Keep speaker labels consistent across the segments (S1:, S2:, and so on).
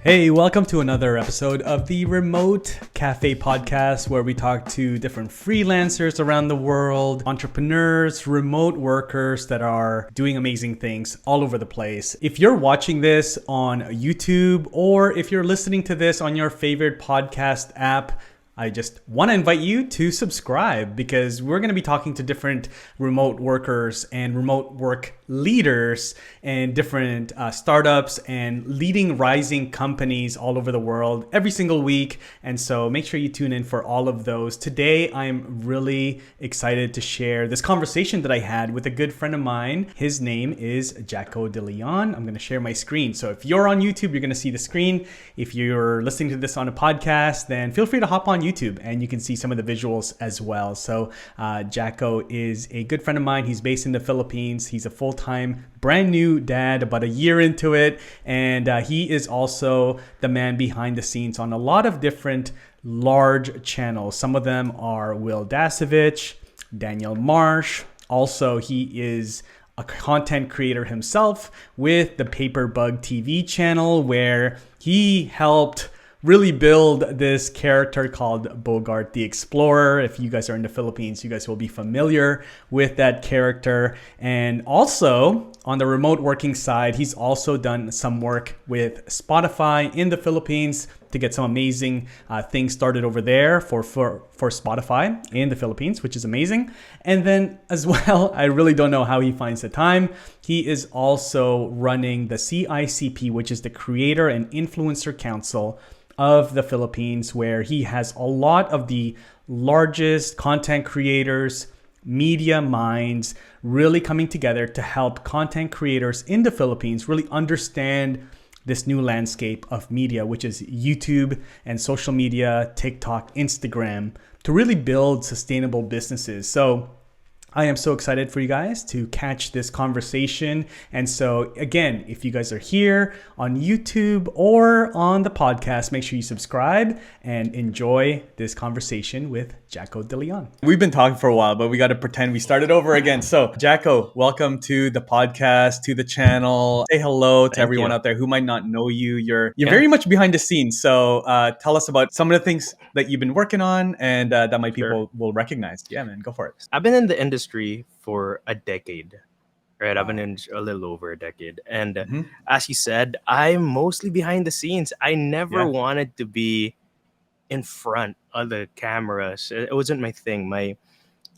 S1: Hey, welcome to another episode of the Remote Cafe podcast, where we talk to different freelancers around the world, entrepreneurs, remote workers that are doing amazing things all over the place. If you're watching this on YouTube or if you're listening to this on your favorite podcast app, I just want to invite you to subscribe because we're going to be talking to different remote workers and remote work leaders and different startups and leading rising companies all over the world every single week. And so make sure you tune in for all of those. Today, I'm really excited to share this conversation that I had with a good friend of mine. His name is Jako De Leon. I'm going to share my screen. So if you're on YouTube, you're going to see the screen. If you're listening to this on a podcast, then feel free to hop on YouTube and you can see some of the visuals as well. So Jako is a good friend of mine. He's based in the Philippines. He's a full-time brand new dad, about a year into it. And he is also the man behind the scenes on a lot of different large channels. Some of them are Will Dasovich, Daniel Marsh. Also, he is a content creator himself with the Paper Bug TV channel, where he helped really build this character called Bogart the Explorer. If you guys are in the Philippines, you guys will be familiar with that character. And also on the remote working side, he's also done some work with Spotify in the Philippines to get some amazing things started over there for Spotify in the Philippines, which is amazing. And then as well, I really don't know how he finds the time. He is also running the CICP, which is the Creator and Influencer Council of the Philippines, where he has a lot of the largest content creators, media minds really coming together to help content creators in the Philippines really understand this new landscape of media, which is YouTube and social media, TikTok, Instagram, to really build sustainable businesses. So I am so excited for you guys to catch this conversation. And so again, if you guys are here on YouTube or on the podcast, make sure you subscribe and enjoy this conversation with Jako De Leon. We've been talking for a while, but we got to pretend we started over again. So Jako, welcome to the podcast, to the channel. Say hello to everyone out there who might not know you. You're very much behind the scenes. So tell us about some of the things that you've been working on and that my people will recognize. Yeah, man, go for it.
S2: I've been in the industry for a decade, right? Wow. I've been in a little over a decade. And as you said, I'm mostly behind the scenes. I never wanted to be in front of the cameras. It wasn't my thing.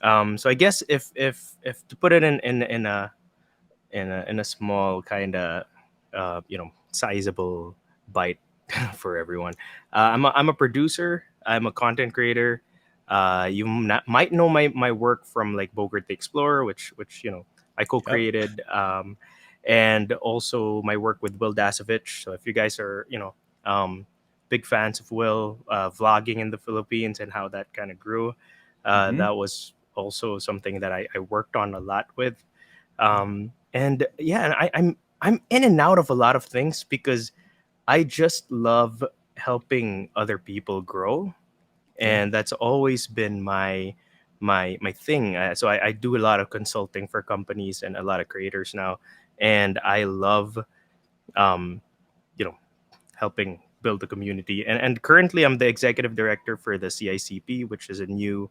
S2: So I guess if to put it in a small kind of sizable bite for everyone, I'm a producer. I'm a content creator. You might know my work from like Bogart the Explorer, which I co-created, and also my work with Will Dasovich. So if you guys are big fans of Will, vlogging in the Philippines and how that kind of grew, that was also something that I worked on a lot with, and I'm in and out of a lot of things because I just love helping other people grow. And that's always been my thing. So I do a lot of consulting for companies and a lot of creators now, and I love, helping build the community. And currently, I'm the executive director for the CICP, which is a new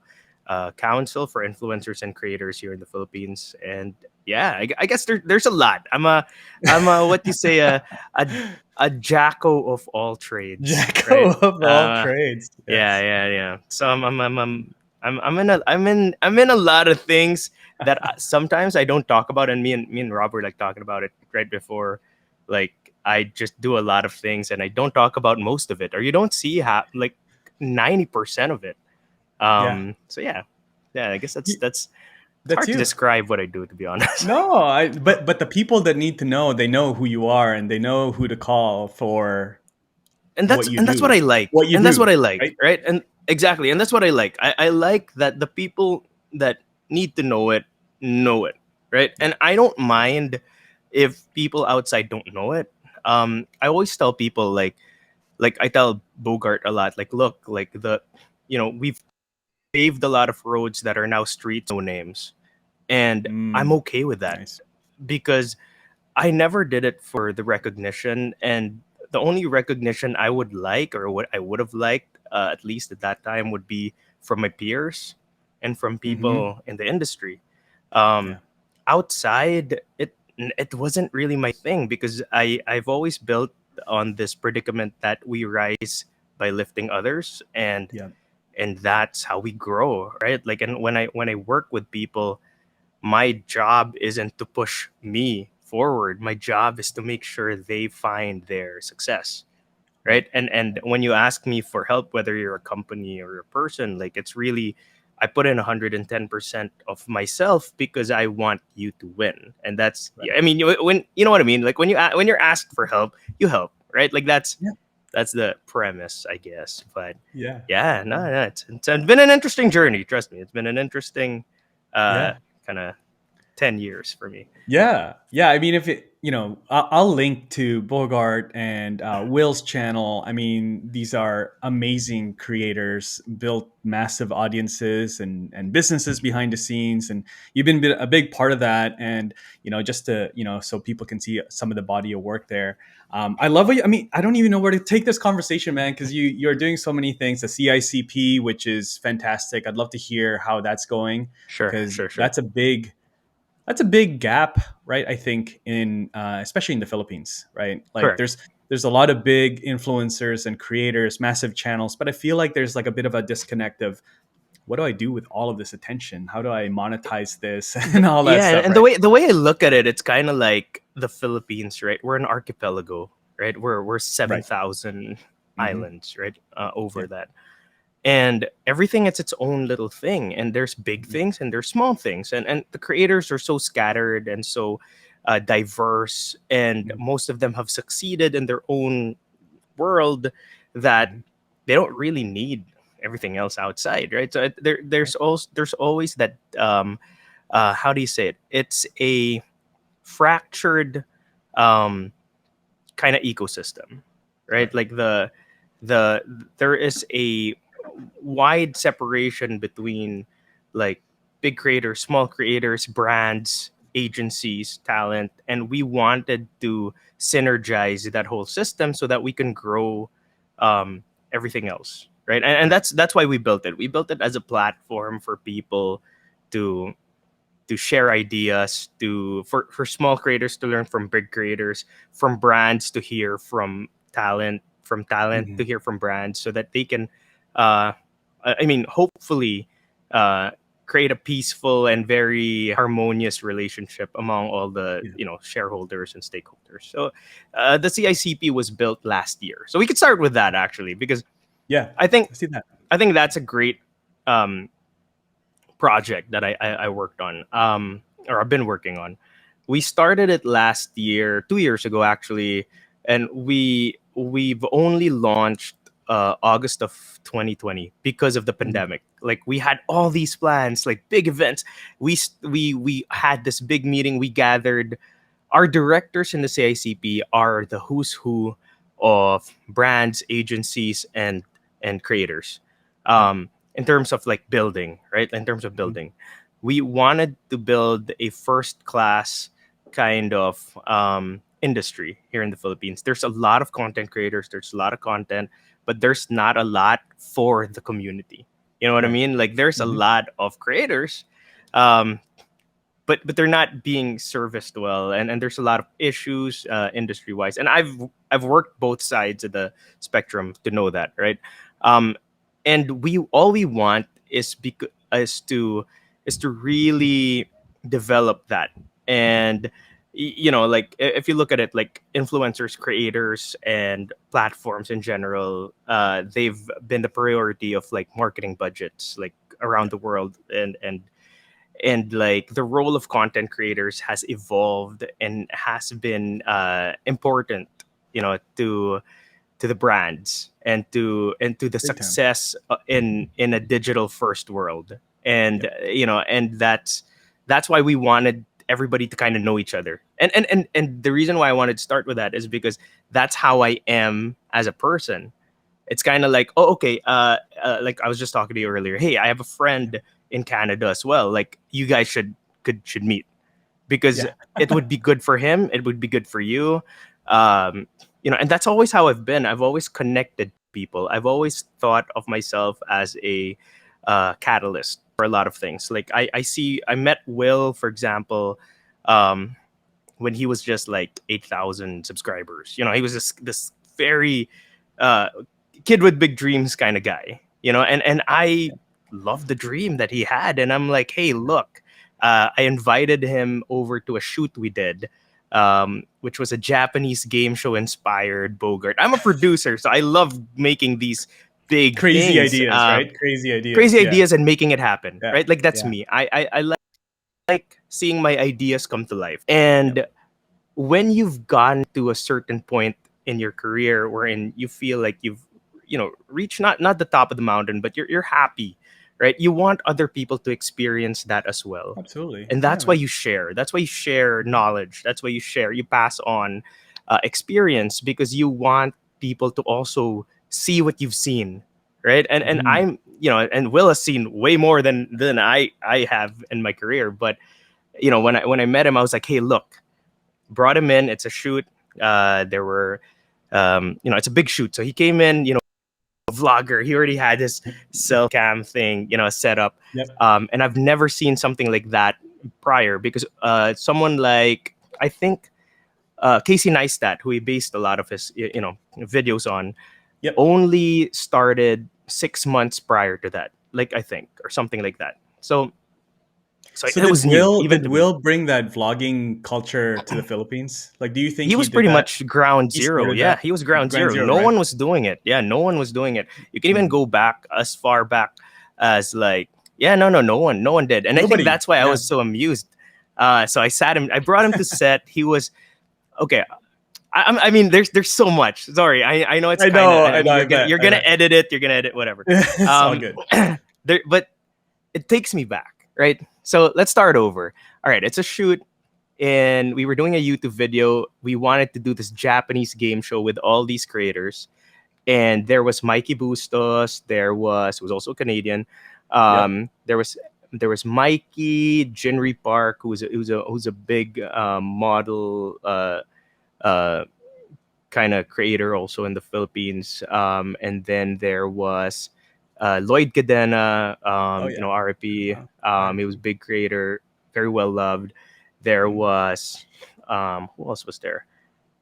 S2: council for influencers and creators here in the Philippines. And yeah, I guess there's a lot. I'm a what you say a Jacko of all trades.
S1: Jacko
S2: right?
S1: of all trades. Yes.
S2: Yeah. So I'm in a lot of things that sometimes I don't talk about, and me and Rob were like talking about it right before. Like I just do a lot of things, and I don't talk about most of it, or you don't see like 90% of it. So yeah, I guess that's hard to describe what I do, to be honest.
S1: No, but the people that need to know, they know who you are and they know who to call for.
S2: And that's what I like. That's what I like, right? And exactly, and that's what I like. I like that the people that need to know it, right? And I don't mind if people outside don't know it. I always tell people like I tell Bogart a lot, like, look, like we've paved a lot of roads that are now streets, no names. And I'm okay with that because I never did it for the recognition. And the only recognition I would like, or what I would have liked, at least at that time, would be from my peers and from
S1: Mm-hmm.
S2: people in the industry. Um,
S1: Yeah.
S2: Outside, it wasn't really my thing, because I've always built on this predicament that we rise by lifting others,
S1: Yeah.
S2: and that's how we grow, right? Like, and when I work with people, my job isn't to push me forward. My job is to make sure they find their success,
S1: Right.
S2: right? And when you ask me for help, whether you're a company or a person, like, it's really, I put in 110% of myself, because I want you to win. And that's,
S1: Right.
S2: yeah, I mean, when you know what I mean, like, when you're asked for help, you help, right? Like,
S1: Yeah.
S2: that's the premise, I guess. But
S1: Yeah.
S2: yeah, no,
S1: Yeah.
S2: no, it's been an interesting journey. Trust me, it's been an interesting uh
S1: Yeah.
S2: kind of 10 years for me.
S1: Yeah, yeah. I mean, if it, I'll link to Bogart and Will's channel. I mean, these are amazing creators, built massive audiences and businesses behind the scenes, and you've been a big part of that. And just to so people can see some of the body of work there. I love what I mean. I don't even know where to take this conversation, man, because you're doing so many things. The CICP, which is fantastic. I'd love to hear how that's going
S2: Sure,
S1: because
S2: sure, sure.
S1: that's a big gap, right? I think in especially in the Philippines, right? Like
S2: Correct.
S1: there's a lot of big influencers and creators, massive channels, but I feel like there's like a bit of a disconnect of what do I do with all of this attention? How do I monetize this and all that
S2: Yeah,
S1: stuff,
S2: and
S1: right?
S2: the way I look at it, it's kind of like the Philippines, right? We're an archipelago, right? We're
S1: Right.
S2: 7,000
S1: Mm-hmm.
S2: islands, right? Over
S1: Yeah.
S2: that. And everything, it's its own little thing, and there's big
S1: Mm-hmm.
S2: things and there's small things, and the creators are so scattered and so diverse, and most of them have succeeded in their own world, that
S1: Mm-hmm.
S2: they don't really need everything else outside, right? So
S1: Right.
S2: there's always that, how do you say it, it's a fractured um kind of ecosystem, right?
S1: Right.
S2: Like the there is a wide separation between, like, big creators, small creators, brands, agencies, talent, and we wanted to synergize that whole system so that we can grow everything else, right? And
S1: Right.
S2: that's why we built it. We built it as a platform for people to share ideas, for small creators to learn from big creators, from brands to hear from talent
S1: Mm-hmm.
S2: to hear from brands, so that they can, uh, I mean, hopefully, uh, create a peaceful and very harmonious relationship among all the,
S1: Yeah.
S2: shareholders and stakeholders. So the CICP was built last year, so we could start with that, actually, because
S1: Yeah.
S2: I think
S1: I see that.
S2: that's a great um, project that I worked on, or I've been working on. We started it last year, 2 years ago, actually, and we've only launched August of 2020 because of the
S1: Mm-hmm.
S2: pandemic. Like, we had all these plans, like big events. We had this big meeting. We gathered our directors in the CICP are the who's who of brands, agencies, and creators.
S1: Yeah.
S2: In terms of, like, building, right? In terms of
S1: Mm-hmm.
S2: building, we wanted to build a first class kind of industry here in the Philippines. There's a lot of content creators. There's a lot of content, but there's not a lot for the community. You know what I
S1: Right.
S2: mean? Like, there's a
S1: Mm-hmm.
S2: lot of creators, um, but they're not being serviced well, and there's a lot of issues industry wise, and I've worked both sides of the spectrum to know that, right? um and we all we want is to really develop that. And like, if you look at it, like, influencers, creators, and platforms in general, they've been the priority of, like, marketing budgets, like, around
S1: Yeah.
S2: the world. And like, the role of content creators has evolved and has been important, to the brands, and to the
S1: Big time.
S2: success in a digital first world.
S1: Yeah.
S2: And that's why we wanted everybody to kind of know each other. And the reason why I wanted to start with that is because that's how I am as a person. It's kind of like, oh, okay, like, I was just talking to you earlier. Hey, I have a
S1: Yeah.
S2: friend in Canada as well. Like, you guys should meet, because
S1: Yeah.
S2: it would be good for him. It would be good for you. Um, and that's always how I've been. I've always connected people. I've always thought of myself as a catalyst for a lot of things. Like I met Will, for example, um, when he was just like 8,000 subscribers. He was this very uh, kid with big dreams kind of guy. And I loved the dream that he had, and I'm like, hey, look, I invited him over to a shoot we did, which was a Japanese game show inspired Bogart. I'm a producer, so I love making these big
S1: Crazy
S2: things,
S1: ideas, right? Crazy ideas.
S2: crazy
S1: Yeah.
S2: ideas, and making it happen.
S1: Yeah.
S2: Right, like that's
S1: Yeah.
S2: me. I like seeing my ideas come to life. And when you've gone to a certain point in your career wherein you feel like you've reached not the top of the mountain, but you're happy, right? You want other people to experience that as well.
S1: Absolutely.
S2: And
S1: Yeah,
S2: that's why
S1: man.
S2: you share. That's why you share knowledge. That's why you pass on experience, because you want people to also see what you've seen, right? And
S1: Mhm.
S2: I'm and Will has seen way more than I have in my career. But when I met him, I was like, hey, look, brought him in. It's a shoot. There were, it's a big shoot. So he came in, a vlogger. He already had his cell cam thing, set up.
S1: Yep.
S2: And I've never seen something like that prior, because someone like, I think, Casey Neistat, who he based a lot of his, videos on,
S1: Yep.
S2: only started 6 months prior to that, like, I think, or something like that. So
S1: So
S2: it
S1: did
S2: was new,
S1: Will
S2: even
S1: did
S2: to me.
S1: Will bring that vlogging culture to the Philippines? Like, do you think
S2: He
S1: he
S2: was
S1: did
S2: pretty
S1: that?
S2: much ground
S1: He
S2: zero.
S1: started
S2: Yeah,
S1: that
S2: he was ground
S1: ground
S2: zero.
S1: zero,
S2: No
S1: right?
S2: one was doing it. Yeah, no one was doing it. You can even
S1: Mhm.
S2: go back as far back as like, yeah, no one did. And I think
S1: Nobody.
S2: that's why I
S1: Yeah.
S2: was so amused. So I brought him to set. He was okay. I mean, there's so much. Sorry, I know it's
S1: I
S2: kind of.
S1: know.
S2: I
S1: I know.
S2: mean,
S1: I bet.
S2: you're
S1: I
S2: gonna
S1: bet.
S2: edit it. You're gonna edit whatever.
S1: It's all
S2: Um,
S1: good.
S2: but it takes me back, right? So let's start over. All right, it's a shoot, and we were doing a YouTube video. We wanted to do this Japanese game show with all these creators, and there was Mikey Bustos. There was also Canadian.
S1: Yep.
S2: There was Mikey Jinri Park, who's a big model uh, kind of creator also in the Philippines. And then there was Lloyd Cadena,
S1: Oh yeah.
S2: RIP.
S1: Right.
S2: He was a big creator, very well loved. There
S1: Mhm.
S2: was who else was there?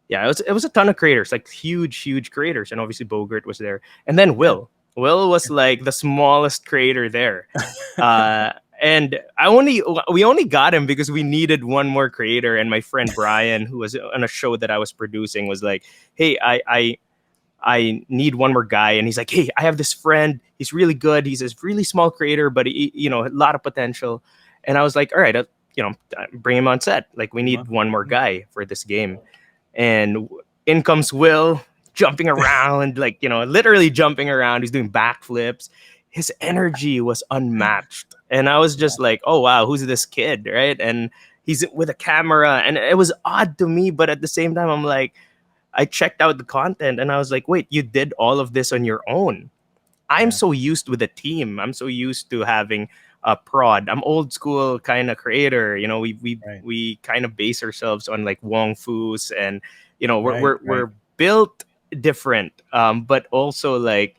S2: Yeah, it was a ton of creators, like huge creators, and obviously Bogart was there, and then
S1: Yeah.
S2: Will. Will was like the smallest creator there, uh, and we only got him because we needed one more creator, and my friend Brian, who was on a show that I was producing, was like, "Hey, I need one more guy," and he's like, "Hey, I have this friend. He's really good. He's a really small creator, but a lot of potential." And I was like, "All right, bring him on set. Like, we
S1: Come
S2: need
S1: on.
S2: one more guy for this game." And in comes Will, jumping around, like, literally jumping around. He's doing backflips. His energy was unmatched. And I was just like, oh, wow, who's this kid? Right. And he's with a camera. And it was odd to me. But at the same time, I'm like, I checked out the content and I was like, wait, you did all of this on your own. I'm
S1: Yeah.
S2: so used with a team. I'm so used to having a prod. I'm old school kind of creator.
S1: Right.
S2: We kind of base ourselves on like Wong Fu's, and we're
S1: Right.
S2: we're,
S1: Right.
S2: we're built different. But also like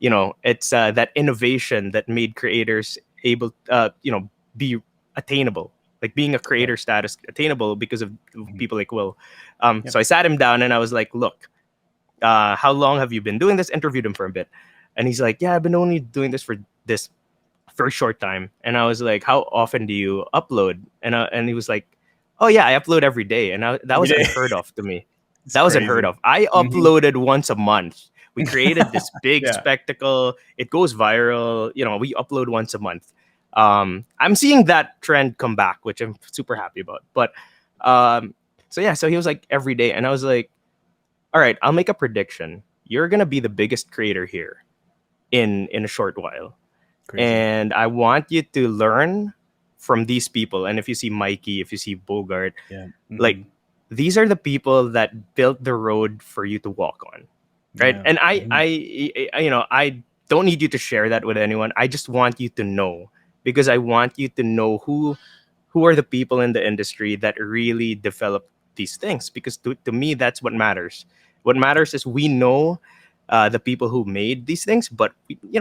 S2: it's that innovation that made creators able be attainable. Like being a
S1: Yep.
S2: creator status attainable because of
S1: Mhm.
S2: people like Will. So
S1: Yep.
S2: I sat him down and I was like, look, how long have you been doing this? Interviewed him for a bit. And he's like, yeah, I've been only doing this for a short time. And I was like, how often do you upload? And he was like, oh yeah, I upload every day. And that
S1: Every
S2: was
S1: day.
S2: unheard of to me.
S1: It's
S2: That was unheard
S1: crazy.
S2: of. I
S1: Mhm.
S2: uploaded once a month. We created this big
S1: Yeah.
S2: spectacle. It goes viral. We upload once a month. I'm seeing that trend come back, which I'm super happy about. But so yeah, so he was like every day, and I was like, all right, I'll make a prediction. You're gonna be the biggest creator here in a short while,
S1: Crazy.
S2: and I want you to learn from these people. And if you see Mikey, if you see Bogart,
S1: Yeah.
S2: like,
S1: Hmm.
S2: these are the people that built the road for you to walk on, right?
S1: Yeah.
S2: And
S1: Mhm.
S2: I don't need you to share that with anyone. I just want you to know, because I want you to know who are the people in the industry that really develop these things, because to me that's what matters. What matters is we know the people who made these things, but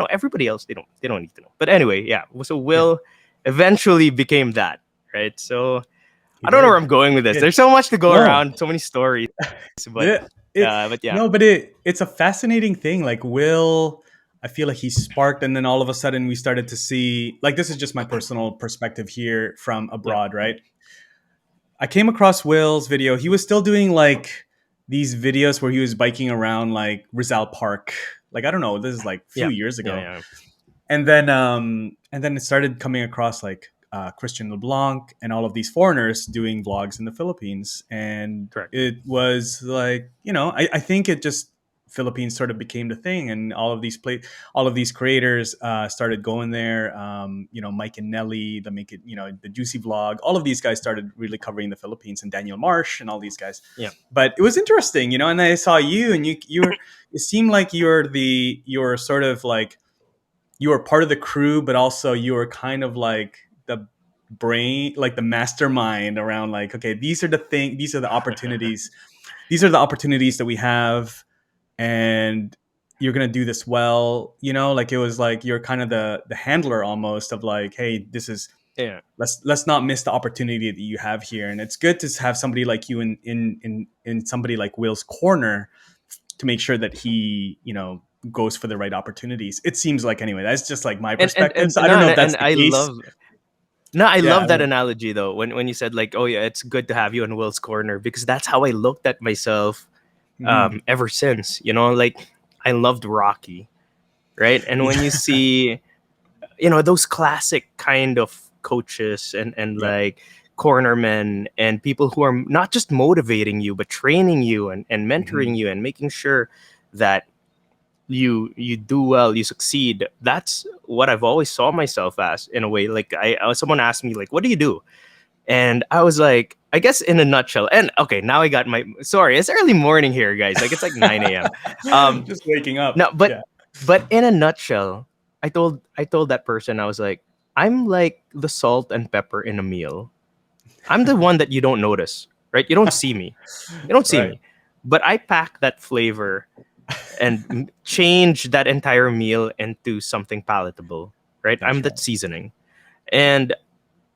S2: everybody else they don't need to know. But anyway, yeah. So
S1: Yeah,
S2: Will eventually became that, right? So
S1: he
S2: I don't know where I'm
S1: did.
S2: going with
S1: He
S2: this.
S1: did.
S2: There's so much to go
S1: No,
S2: around, so many stories, but
S1: the, it,
S2: but yeah,
S1: no, but it's a fascinating thing. Like Will, I feel like he sparked, and then all of a sudden we started to see. Like this is just my personal perspective here from
S2: yeah,
S1: abroad, right? I came across Will's video. He was still doing like these videos where he was biking around like Rizal Park. Like I don't know, this is like a few
S2: yeah,
S1: years
S2: yeah,
S1: ago.
S2: yeah.
S1: And then it started coming across like Christian LeBlanc and all of these foreigners doing vlogs in the Philippines, and
S2: Correct.
S1: it was like I think it just Philippines sort of became the thing, and all of these creators started going there. Mike and Nelly, the make it the Juicy Vlog, all of these guys started really covering the Philippines, and Daniel Marsh and all these guys.
S2: Yeah,
S1: But it was interesting, and I saw you, and you were it seemed like you're sort of like you were part of the crew, but also you were kind of like the brain, like the mastermind around like, okay, these are the opportunities, that we have, and you're gonna do this well. Like it was like you're kind of the handler almost of like, hey, this is
S2: yeah.
S1: let's not miss the opportunity that you have here, and it's good to have somebody like you in somebody like Will's corner to make sure that he goes for the right opportunities. It seems like anyway. That's just like my perspective.
S2: And
S1: So I
S2: no,
S1: don't know if
S2: and
S1: that's the
S2: I
S1: case.
S2: love no, I
S1: Yeah,
S2: love
S1: I
S2: that
S1: don't.
S2: analogy though. When you said like, oh yeah, it's good to have you in Will's corner, because that's how I looked at myself
S1: Mhm.
S2: ever since. Like I loved Rocky, right? And when you see those classic kind of coaches and
S1: Yep.
S2: like cornermen and people who are not just motivating you but training you and mentoring
S1: Mhm.
S2: you and making sure that you do well, you succeed. That's what I've always saw myself as, in a way. Like someone asked me like, what do you do? And I was like, I guess in a nutshell. And okay, now I got my sorry, it's early morning here, guys. Like it's like 9 a.m. um
S1: Just waking up.
S2: no, but
S1: Yeah.
S2: in a nutshell, I told that person, I was like, I'm like the salt and pepper in a meal. I'm the one that you don't notice, right? You don't see me. You don't see
S1: Right.
S2: me. But I pack that flavor and change that entire meal into something palatable, right? I'm
S1: That's
S2: that
S1: right.
S2: seasoning. And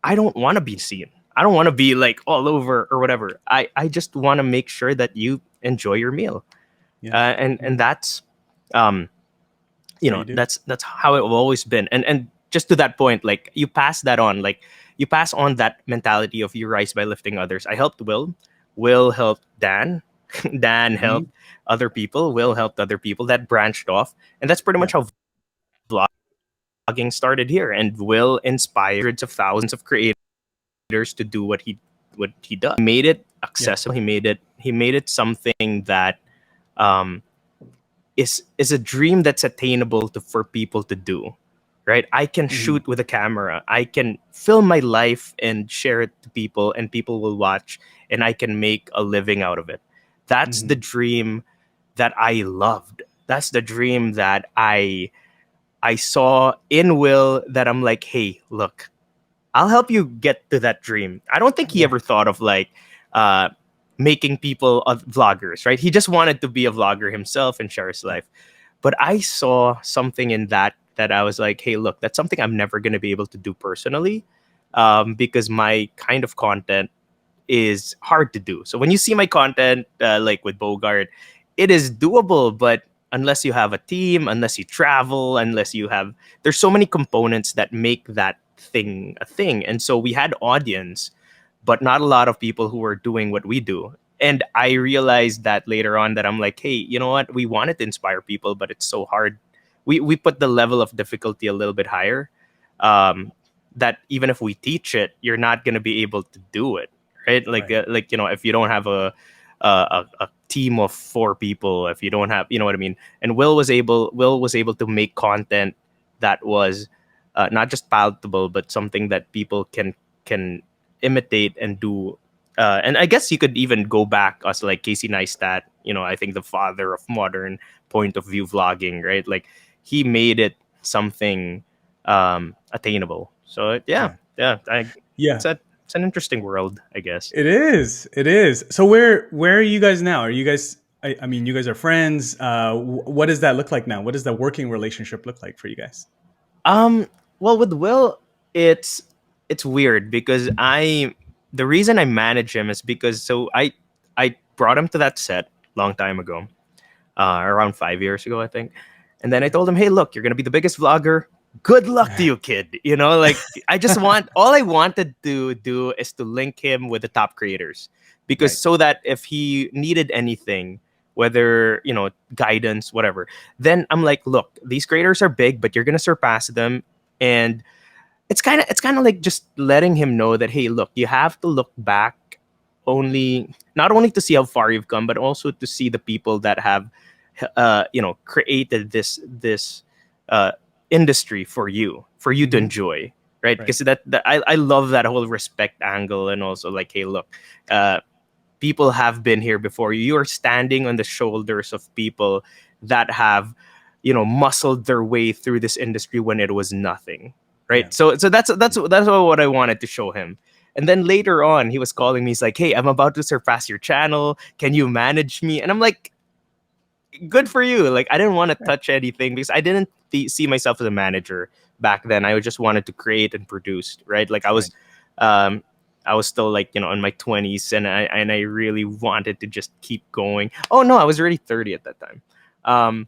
S2: I don't want to be seen. I don't want to be like all over or whatever. I just want to make sure that you enjoy your meal.
S1: Yeah.
S2: And that's um
S1: That's what you do.
S2: that's how it always been. And just to that point, like you pass that on, like you pass on that mentality of you rise by lifting others. I helped Will helped Dan, Dan
S1: Mhm.
S2: helped other people, Will helped other people, that branched off. And that's pretty
S1: Yeah.
S2: much how vlogging started here. And Will inspired hundreds of thousands of creators to do what he does. He made it
S1: Yeah.
S2: accessible. He made it something that um is a dream that's attainable for people to do, right? I can
S1: Mhm.
S2: shoot with a camera, I can film my life and share it to people, and people will watch, and I can make a living out of it. That's the
S1: Mhm.
S2: dream that I loved. That's the dream that I saw in Will, that I'm like, hey, look, I'll help you get to that dream. I don't think he
S1: Yeah.
S2: ever thought of like uh, making people vloggers, right? He just wanted to be a vlogger himself and share his life. But I saw something in that I was like, hey, look, that's something I'm never going to be able to do personally, because my kind of content is hard to do. So when you see my content, like with Bogart, it is doable, but unless you have a team, unless you travel, unless you have, there's so many components that make that thing a thing. And so we had audience, but not a lot of people who were doing what we do. And I realized that later on, that I'm like, hey, you know what? We wanted to inspire people, but it's so hard. We put the level of difficulty a little bit higher. Um, that even if we teach it, you're not going to be able to do it, right?
S1: Right.
S2: Like if you don't have a team of 4 people, if you don't have, you know what I mean. And Will was able to make content that was not just palatable, but something that people can imitate and do. And I guess you could even go back as like Casey Neistat, I think the father of modern point of view vlogging, right? Like he made it something attainable. So yeah,
S1: Yeah.
S2: yeah,
S1: Yeah.
S2: it's an interesting world, I guess.
S1: It is. It is. So where are you guys now? Are you guys? I mean, you guys are friends. What does that look like now? What does the working relationship look like for you guys?
S2: Um, well, with Will, it's it's weird because the reason I manage him is because I brought him to that set long time ago, around 5 years ago, I think. And then I told him, hey, look, you're gonna be the biggest vlogger. Good luck to you, kid. You know, like I just want all I wanted to do is to link him with the top creators because
S1: Right.
S2: so that if he needed anything, whether guidance, whatever, then I'm like, look, these creators are big, but you're gonna surpass them. And it's kind of like just letting him know that, hey, look, you have to look back only not only to see how far you've come, but also to see the people that have created this uh industry for you to
S1: Hmm.
S2: enjoy, right?
S1: Right.
S2: Because that I love that whole respect angle, and also like, hey, look, uh people have been here before you. You are standing on the shoulders of people that have, muscled their way through this industry when it was nothing,
S1: Yeah.
S2: right? So that's what I wanted to show him. And then later on, he was calling me. He's like, "Hey, I'm about to surpass your channel. Can you manage me?" And I'm like, "Good for you." Like, I didn't want to
S1: Right.
S2: touch anything because I didn't see myself as a manager back then. I just wanted to create and produce, right? Like
S1: Right.
S2: um, I was still like in my 20s, and I really wanted to just keep going. Oh no, I was already 30 at that time.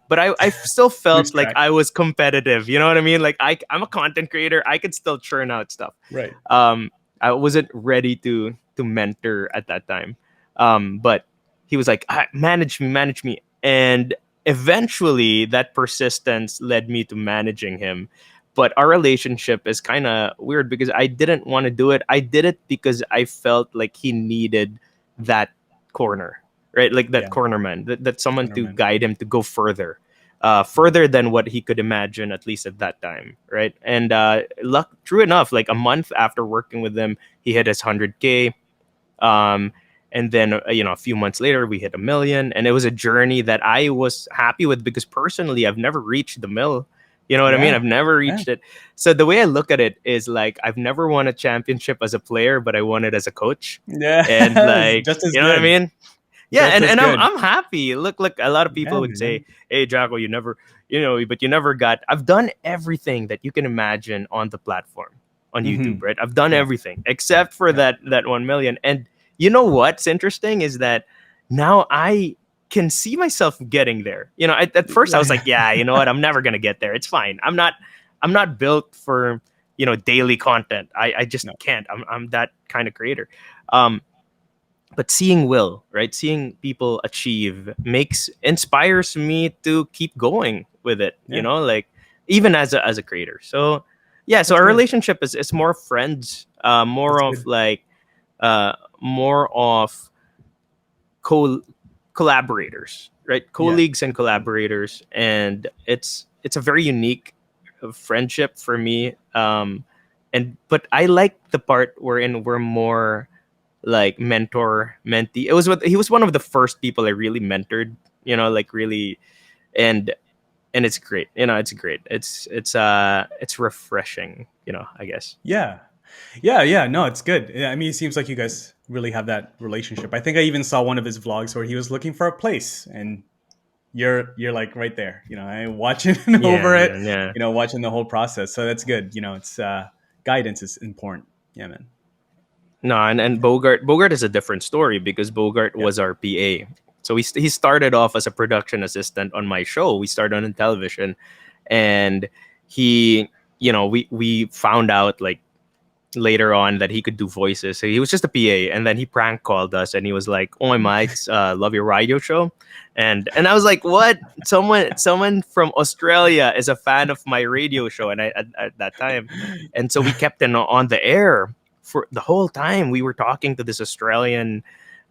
S2: But I still
S1: Lose
S2: felt like
S1: track.
S2: I was competitive. You know what I mean? Like I'm a content creator. I could still churn out stuff.
S1: Right.
S2: Um, I wasn't ready to mentor at that time. But he was like, manage me," and eventually that persistence led me to managing him. But our relationship is kind of weird because I didn't want to do it. I did it because I felt like he needed that corner, right? Like that
S1: Yeah.
S2: corner man, that someone to
S1: Cornerman.
S2: guide him to go further,
S1: Right.
S2: further than what he could imagine, at least at that time, right? And true enough, like a month after working with him, he hit his 100K. um, and then a few months later we hit 1 million, and it was a journey that I was happy with because personally I've never reached the mill. You know what I mean?
S1: Yeah.
S2: I've never
S1: Yeah.
S2: reached it. So the way I look at it is like, I've never won a championship as a player, but I won it as a coach.
S1: Yeah.
S2: And
S1: It's
S2: like,
S1: just as
S2: you know what I
S1: good.
S2: mean? Yeah,
S1: Just as
S2: and I'm
S1: good.
S2: I'm happy. Look, a lot of
S1: Yeah,
S2: people would say,
S1: man.
S2: "Hey, Jaco, you never, but you never got." I've done everything that you can imagine on the platform on YouTube,
S1: Hmm.
S2: right? I've done
S1: Yeah.
S2: everything except for
S1: Yeah.
S2: that 1 million. And you know what's interesting is that now I can see myself getting there. At first I was
S1: Yeah.
S2: like, "Yeah, you know what? I'm never gonna get there. It's fine. I'm not built for daily content. I just
S1: No.
S2: can't. I'm that kind of creator." Um, but seeing Will, right, seeing people achieve inspires me to keep going with it,
S1: Yeah.
S2: like even as a creator. So yeah, so
S1: That's
S2: our
S1: good.
S2: relationship is more friends, more
S1: That's
S2: of
S1: good.
S2: like uh more of co collaborators, right?
S1: Yeah.
S2: Colleagues and collaborators, and it's a very unique friendship for me. And but I like the part wherein we're more like mentor mentee. He was one of the first people I really mentored, like really. And and it's great. It's great. It's refreshing, I guess.
S1: Yeah. Yeah. Yeah. No, it's good. Yeah, I mean, it seems like you guys really have that relationship. I think I even saw one of his vlogs where he was looking for a place, and you're like right there. I watching
S2: Yeah,
S1: over it.
S2: man, yeah.
S1: Watching the whole process. So that's good. It's guidance is important. Yeah, man.
S2: No, and Bogart is a different story because Bogart
S1: Yeah.
S2: was our PA. So he started off as a production assistant on my show. We started on television, and he, we found out like later on that he could do voices. So he was just a PA, and then he prank called us, and he was like, "Oh my mates, love your radio show," and I was like, "What? Someone from Australia is a fan of my radio show," and at that time, and so we kept it on the air for the whole time. We were talking to this Australian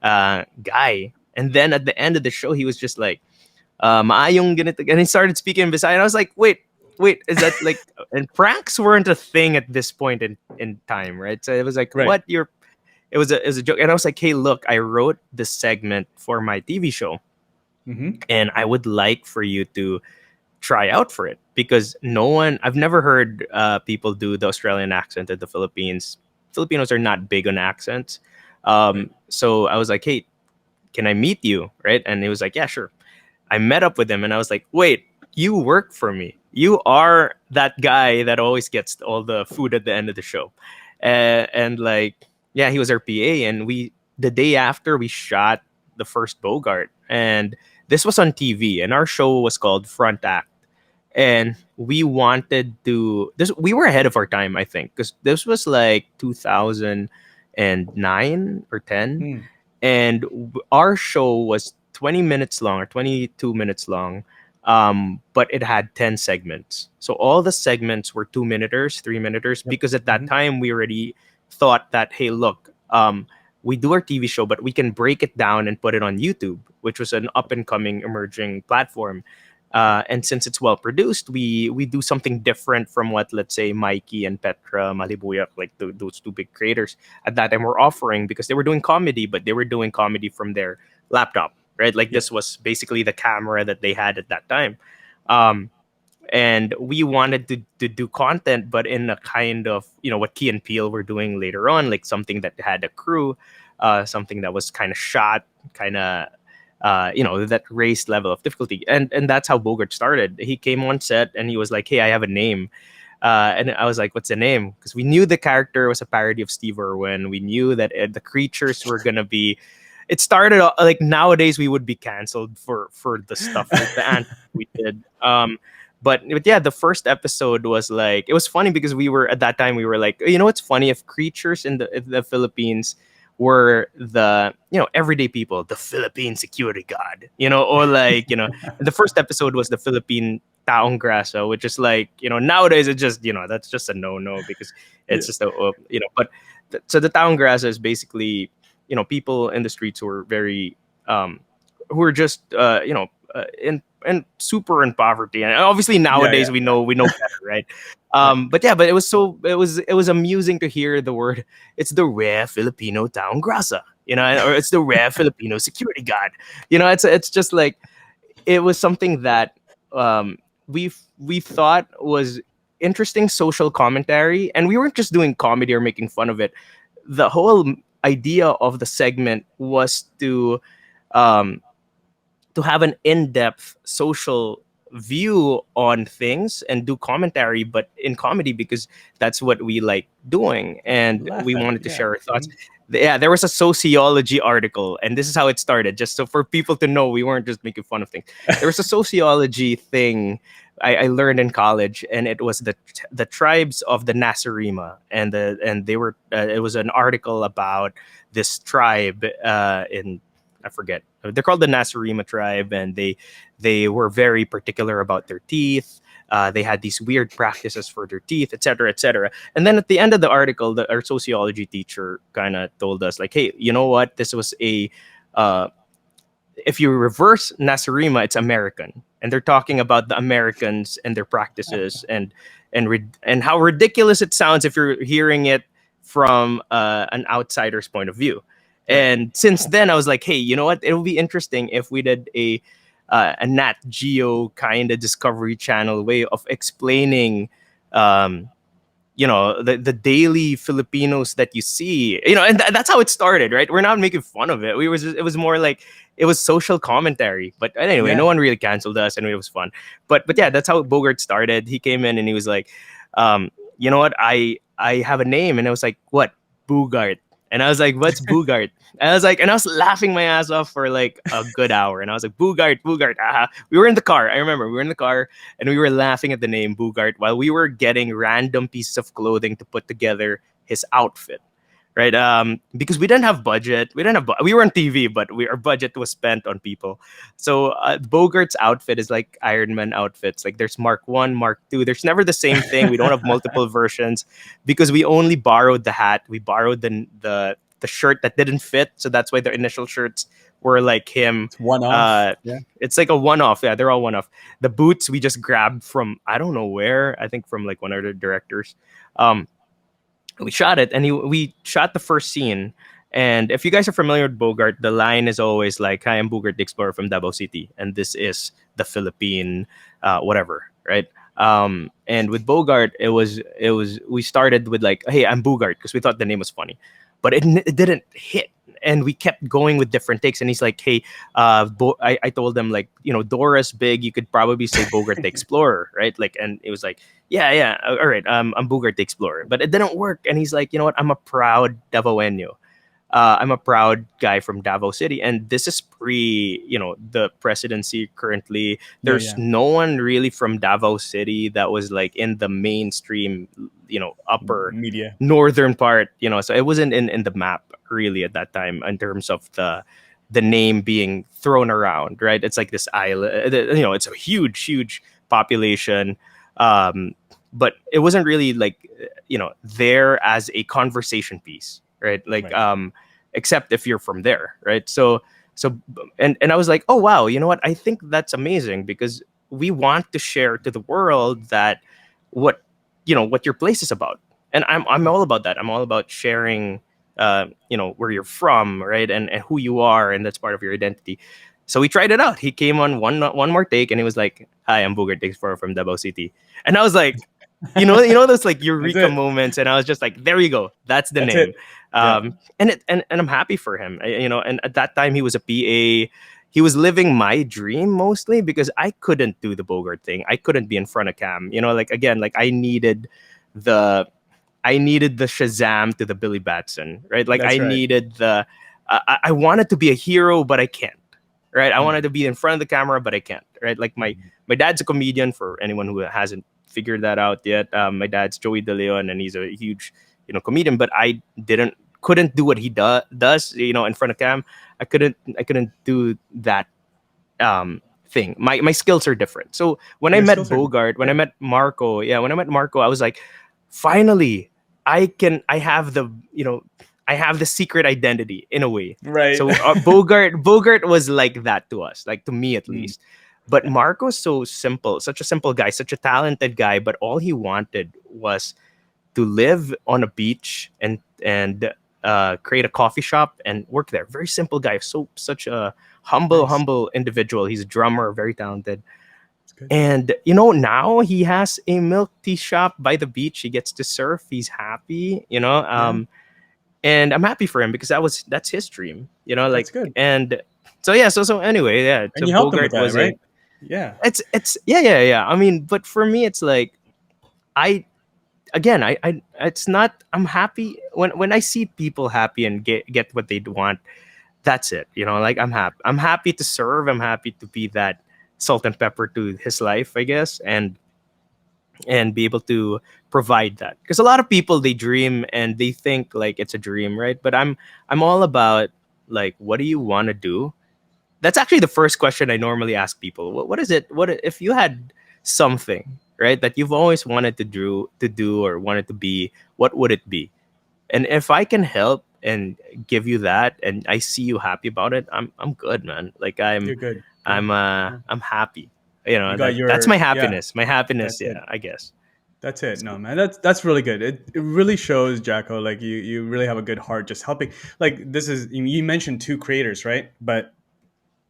S2: guy, and then at the end of the show, he was just like, maayong ganito, and he started speaking in Bisaya, and I was like, wait, is that like, and pranks weren't a thing at this point in time, right? So it was like,
S1: Right.
S2: it was a joke, and I was like, hey, look, I wrote this segment for my TV show,
S1: Hmm.
S2: and I would like for you to try out for it because I've never heard people do the Australian accent in the Philippines. Filipinos are not big on accents,
S1: Right.
S2: so I was like, hey, can I meet you? Right? And he was like, yeah, sure. I met up with him and I was like, wait, you work for me. You are that guy that always gets all the food at the end of the show. And like, yeah, he was our PA. And the day after, we shot the first Bogart. And this was on TV. And our show was called Front Act. And we wanted to, we were ahead of our time, I think, because this was like 2009 or 10,
S1: Mm.
S2: and our show was 20 minutes long or 22 minutes long, but it had 10 segments. So all the segments were 2 minuters, 3 minuters,
S1: Yep.
S2: because at that time we already thought that, hey, look, we do our TV show, but we can break it down and put it on YouTube, which was an up and coming emerging platform. And since it's well produced, we do something different from what, let's say, Mikey and Petra Malibuyak, like those two big creators at that time, were offering, because they were doing comedy, but they were doing comedy from their laptop, right? Like,
S1: Yep.
S2: this was basically the camera that they had at that time. Um, and we wanted to do content, but in a kind of, what Key and Peele were doing later on, like something that had a crew, something that was kind of shot, kind of, that raised level of difficulty. And that's how Bogart started. He came on set and he was like, hey, I have a name. And I was like, what's the name? Because we knew the character was a parody of Steve Irwin. We knew that the creatures were going to be, it started like, nowadays we would be canceled for the stuff, like the ant we did. But yeah, the first episode was like, it was funny because we were, at that time, we were like, what's funny, if creatures in the Philippines were the, everyday people, the Philippine security guard, or like, the first episode was the Philippine taong grasa, which is like, nowadays it just, that's just a no because it's
S1: Yeah.
S2: just but so the taong grasa is basically, people in the streets who are very, who are just, in super in poverty. And obviously nowadays
S1: Yeah.
S2: we know better, right?
S1: Yeah.
S2: But it was amusing to hear the word. It's the rare Filipino taong grasa, or it's the rare Filipino security guard. It's just like, it was something that, we thought was interesting social commentary, and we weren't just doing comedy or making fun of it. The whole idea of the segment was um, to have an in-depth social view on things and do commentary, but in comedy, because that's what we like doing, and
S1: Laugh
S2: we
S1: at it.
S2: wanted to
S1: Yeah.
S2: share our thoughts. Yeah, there was a sociology article, and this is how it started, just so for people to know we weren't just making fun of things. There was a sociology thing I learned in college, and it was the tribes of the Nasarima, and they were, it was an article about this tribe, in, I forget. They're called the Nasarima tribe, and they were very particular about their teeth. They had these weird practices for their teeth, etc., etc. And then at the end of the article, our sociology teacher kind of told us, like, "Hey, you know what? This was a uh, if you reverse Nasarima, it's American, and they're talking about the Americans and their practices, and how ridiculous it sounds if you're hearing it from an outsider's point of view."
S1: Right.
S2: And since then, I was like, hey, you know what? It would be interesting if we did a Nat Geo kind of Discovery Channel way of explaining, um, the daily Filipinos that you see, and that's how it started, right? We're not making fun of it. It was more like, it was social commentary. But anyway, no
S1: Yeah.
S2: one really canceled us, and it was fun. But yeah, that's how Bogart started. He came in and he was like, you know what? I have a name, and I was like, what? Bogart. And I was like, what's Bogart? And I was laughing my ass off for like a good hour. And I was like, Bogart, Bogart. We were in the car. I remember we were in the car and we were laughing at the name Bogart while we were getting random pieces of clothing to put together his outfit. Right. Because we didn't have budget. We were on TV, but our budget was spent on people. So Bogart's outfit is like Iron Man outfits. Like, there's Mark 1, Mark 2. There's never the same thing. We don't have multiple versions because we only borrowed the hat. We borrowed the shirt that didn't fit. So that's why the initial shirts were like him.
S1: It's one off. Yeah.
S2: It's like a one-off. Yeah, they're all one-off. The boots we just grabbed from, I don't know where. I think from like one of the directors. We shot it, and we shot the first scene. And if you guys are familiar with Bogart, the line is always like, "Hi, I'm Bogart the Explorer from Davao City, and this is the Philippine, whatever." Right? And with Bogart, we started with like, "Hey, I'm Bogart," because we thought the name was funny, but it didn't hit. and we kept going with different takes. And he's like, hey, I told him, like, Dora's big, you could probably say Bogart the Explorer, right? Like, and it was like, yeah, all right, I'm Bogart the Explorer, but it didn't work. And he's like, you know what, I'm a proud Davaoenyo. I'm a proud guy from Davao City, and this is pre, the presidency. Currently,
S1: Yeah,
S2: there's
S1: yeah.
S2: no one really from Davao City that was like in the mainstream, upper
S1: Media.
S2: northern part. So it wasn't in the map really at that time in terms of the name being thrown around. Right? It's like this island. It's a huge population, but it wasn't really like there as a conversation piece. Right? Like
S1: Right.
S2: except if you're from there, right? So and I was like, oh wow, you know what? I think that's amazing because we want to share to the world that what what your place is about, and I'm all about that. I'm all about sharing, where you're from, right, and who you are, and that's part of your identity. So we tried it out. He came on one more take, and he was like, "Hi, I'm Bogart the Explorer from Davao City," and I was like, those like
S1: That's
S2: eureka
S1: it.
S2: moments, and I was just like, there you go, that's the
S1: That's it.
S2: name.
S1: Yeah.
S2: And I'm happy for him. And at that time he was a PA. He was living my dream mostly because I couldn't do the Bogart thing. I couldn't be in front of cam. Like again, like the I needed the Shazam to the Billy Batson, right? Like I
S1: That's right.
S2: needed I wanted to be a hero, but I can't. Right? I wanted
S1: Mm.
S2: to be in front of the camera, but I can't. Right? Like my dad's a comedian. For anyone who hasn't figured that out yet, my dad's Joey De Leon, and he's a huge comedian. But I couldn't do what he does in front of cam. I couldn't do that thing. My skills are different. So when I
S1: Your
S2: met
S1: skills are
S2: Bogart, when I
S1: yeah.
S2: met Marco, when I met Marco, I was like, finally, I have I have the secret identity in a way.
S1: Right.
S2: So Bogart was like that to us, like to me at
S1: Mm.
S2: least. But
S1: Yeah.
S2: Marco's so simple, such a simple guy, such a talented guy, but all he wanted was to live on a beach and create a coffee shop and work there. Very simple guy. So such a
S1: Nice.
S2: humble individual. He's a drummer, very talented.
S1: That's good.
S2: And now he has a milk tea shop by the beach. He gets to surf. He's happy.
S1: Yeah.
S2: And I'm happy for him because that's his dream.
S1: That's
S2: Like,
S1: good.
S2: and so yeah. So anyway, yeah.
S1: And
S2: So
S1: you helped them with
S2: Bogart
S1: that,
S2: was a.
S1: right? Yeah.
S2: It's yeah. I mean, but for me, it's like I again, I it's not. I'm happy when I see people happy and get what they want. That's it. Like I'm happy. I'm happy to serve. I'm happy to be that salt and pepper to his life, I guess, and be able to provide that. Because a lot of people, they dream and they think like it's a dream, right? But I'm all about, like, what do you want to do? That's actually the first question I normally ask people. What is it? What if you had something, right, that you've always wanted to do or wanted to be? What would it be? And if I can help and give you that, and I see you happy about it, I'm good, man. Like
S1: You're good. Yeah. Yeah.
S2: I'm happy.
S1: You got
S2: That's my
S1: your yeah.
S2: happiness. My happiness,
S1: That's it.
S2: yeah, I guess.
S1: That's it. No, man. That's really good. It really shows, Jacko, like you really have a good heart just helping. Like this is you mentioned two creators, right? But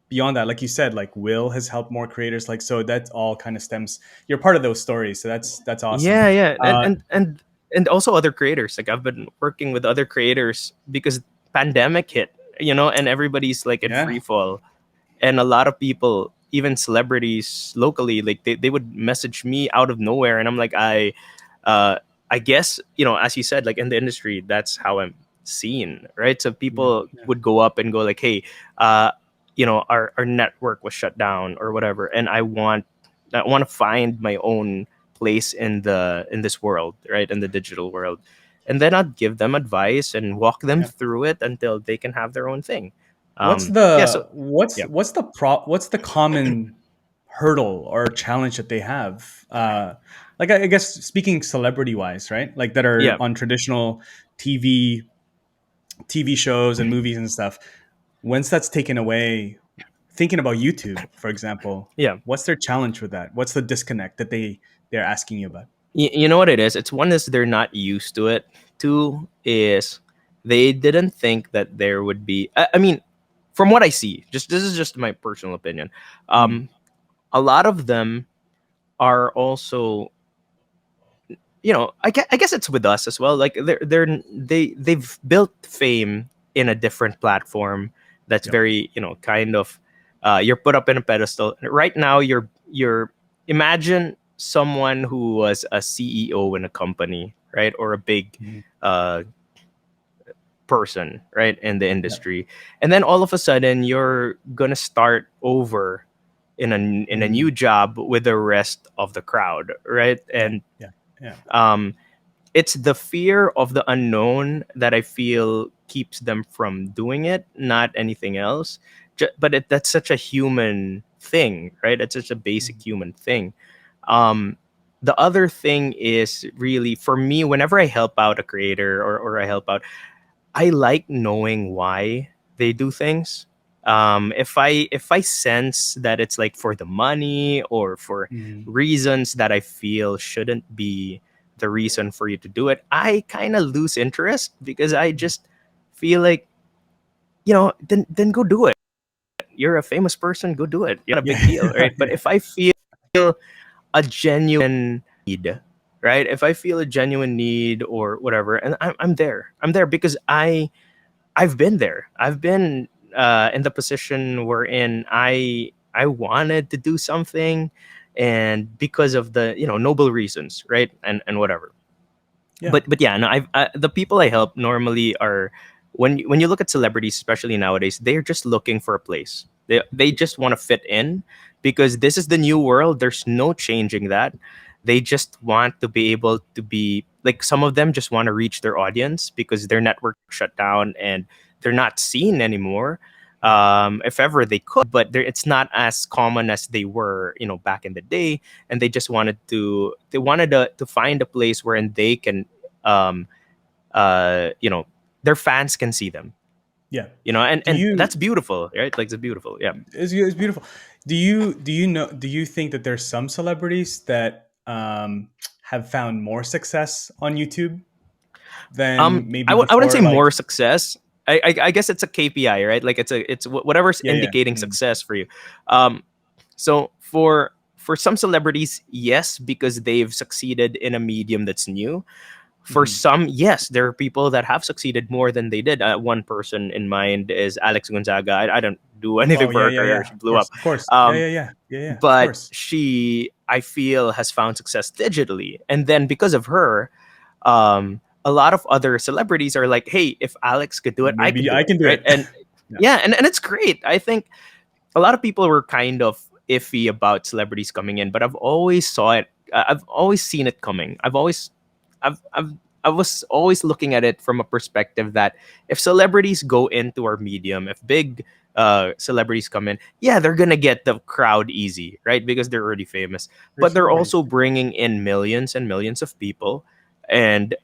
S1: beyond that, like you said, like Will has helped more creators. Like so that all kind of stems. You're part of those stories. So that's awesome.
S2: Yeah, and
S1: Uh
S2: and and and also other creators. Like I've been working with other creators because pandemic hit, and everybody's like in
S1: yeah.
S2: free fall. And a lot of people, even celebrities locally, like they would message me out of nowhere, and I'm like, uh I guess, as you said, like in the industry, that's how I'm seen, right? So
S1: Yeah.
S2: people
S1: Yeah.
S2: would go up and go like, hey, uh our network was shut down or whatever, and I want to find my own place in this world, right, in the digital world. And then I'd give them advice and walk them
S1: Yeah.
S2: through it until they can have their own thing.
S1: What's
S2: Yeah, so
S1: the
S2: yeah.
S1: what's the common hurdle or challenge that they have? Like I guess speaking celebrity wise, right? Like that are
S2: Yeah.
S1: on traditional TV TV shows and movies and stuff. Once that's taken away, thinking about YouTube, for example,
S2: Yeah.
S1: what's their challenge with that? What's the disconnect that they're asking you about?
S2: You know what it is? It's one is they're not used to it. Two is they didn't think that there would be. I mean, from what I see, just this is just my personal opinion.
S1: Mm,
S2: Um, a lot of them are also, I guess it's with us as well. Like they've built fame in a different platform that's
S1: Yep.
S2: very, kind of, you're put up in a pedestal. Right now, you're imagine someone who was a CEO in a company, right, or a big
S1: Mhm.
S2: uh, person, right, in the
S1: Yep.
S2: industry, and then all of a sudden you're gonna start over in a new
S1: Mm.
S2: job with the rest of the crowd, right?
S1: Yeah.
S2: And
S1: Yeah. Yeah.
S2: um, it's the fear of the unknown that I feel keeps them from doing it, not anything else. But that's such a human thing, right? It's such a basic
S1: Mhm.
S2: human thing. Um, the other thing is really for me, whenever I help out a creator or I help out, I like knowing why they do things. If I sense that it's like for the money or for
S1: Mhm.
S2: reasons that I feel shouldn't be the reason for you to do it, I kind of lose interest because I
S1: Mhm.
S2: just feel like, then go do it. You're a famous person, go do it. You're not a
S1: Yeah.
S2: big deal, right? But
S1: Yeah.
S2: if I feel a genuine need, right? If I feel a genuine need or whatever, and I'm there. I'm there because I've been there. I've been in the position wherein I wanted to do something, and because of the noble reasons, right, and whatever.
S1: Yeah.
S2: But yeah, no, the people I help normally are when you look at celebrities, especially nowadays, they're just looking for a place. They just want to fit in because this is the new world. There's no changing that. They just want to be able to be like some of them just want to reach their audience because their network shut down and they're not seen anymore.
S1: Yeah.
S2: If ever they could, but it's not as common as they were, back in the day. And they wanted to find a place wherein they can um, you know, their fans can see them,
S1: Yeah.
S2: and
S1: Do you?
S2: that's beautiful, right? Like it's beautiful, yeah.
S1: It's beautiful. Do you think that there's some celebrities that have found more success on YouTube than maybe
S2: I wouldn't
S1: before?
S2: say
S1: Like,
S2: more success. I guess it's a KPI, right? Like it's whatever's
S1: yeah, yeah.
S2: indicating
S1: Mm.
S2: success for you. Um, so for some celebrities, yes, because they've succeeded in a medium that's new. For
S1: Mhm.
S2: some, yes, there are people that have succeeded more than they did. One person in mind is Alex Gonzaga. I don't do anything
S1: Oh,
S2: for
S1: yeah,
S2: her
S1: yeah,
S2: career.
S1: yeah.
S2: She
S1: Of
S2: blew up.
S1: course, of course. Yeah,
S2: Um,
S1: yeah, yeah, yeah, yeah. Of
S2: but
S1: course.
S2: she, I feel, has found success digitally. And then because of her, a lot of other celebrities are like, hey, if Alex could do it, I could
S1: Maybe
S2: do
S1: I
S2: it.
S1: can do
S2: Right.
S1: it.
S2: And
S1: Yeah.
S2: yeah, and it's great. I think a lot of people were kind of iffy about celebrities coming in, but I've always seen it coming. I've I was always looking at it from a perspective that if celebrities go into our medium, if big celebrities come in, yeah, they're gonna get the crowd easy, right? Because they're already famous.
S1: For
S2: But they're
S1: sure.
S2: also bringing in millions and millions of people, and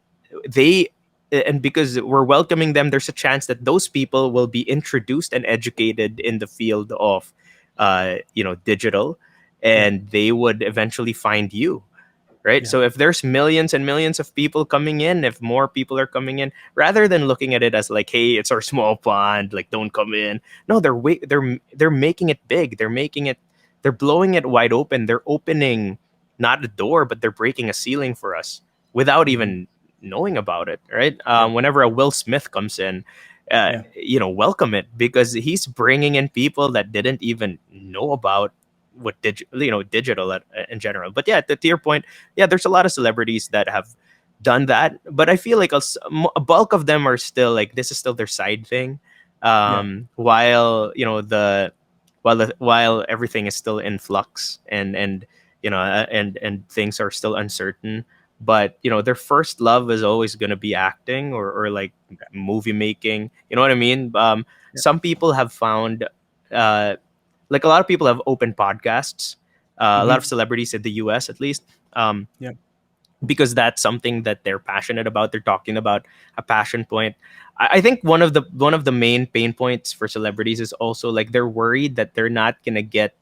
S2: they and because we're welcoming them, there's a chance that those people will be introduced and educated in the field of digital,
S1: Yeah.
S2: and they would eventually find you, right?
S1: Yeah.
S2: So if there's millions and millions of people coming in, if more people are coming in, rather than looking at it as like, hey, it's our small pond, like don't come in. No, they're making it big. They're blowing it wide open. They're opening not a door, but they're breaking a ceiling for us without
S1: Hmm.
S2: even knowing about it, right?
S1: Yep.
S2: Whenever a Will Smith comes in,
S1: Yeah.
S2: welcome it because he's bringing in people that didn't even know about digital in general. But yeah, to your point, yeah, there's a lot of celebrities that have done that, but I feel like a bulk of them are still like this is still their side thing,
S1: Yeah.
S2: while while everything is still in flux and and things are still uncertain. But their first love is always going to be acting or like movie making. You know what I mean?
S1: Yeah.
S2: Some people have found uh, like a lot of people have open podcasts. A lot of
S1: Hmm.
S2: celebrities in the US, at least, um,
S1: Yeah.
S2: because that's something that they're passionate about. They're talking about a passion point. I think one of the main pain points for celebrities is also like they're worried that they're not gonna get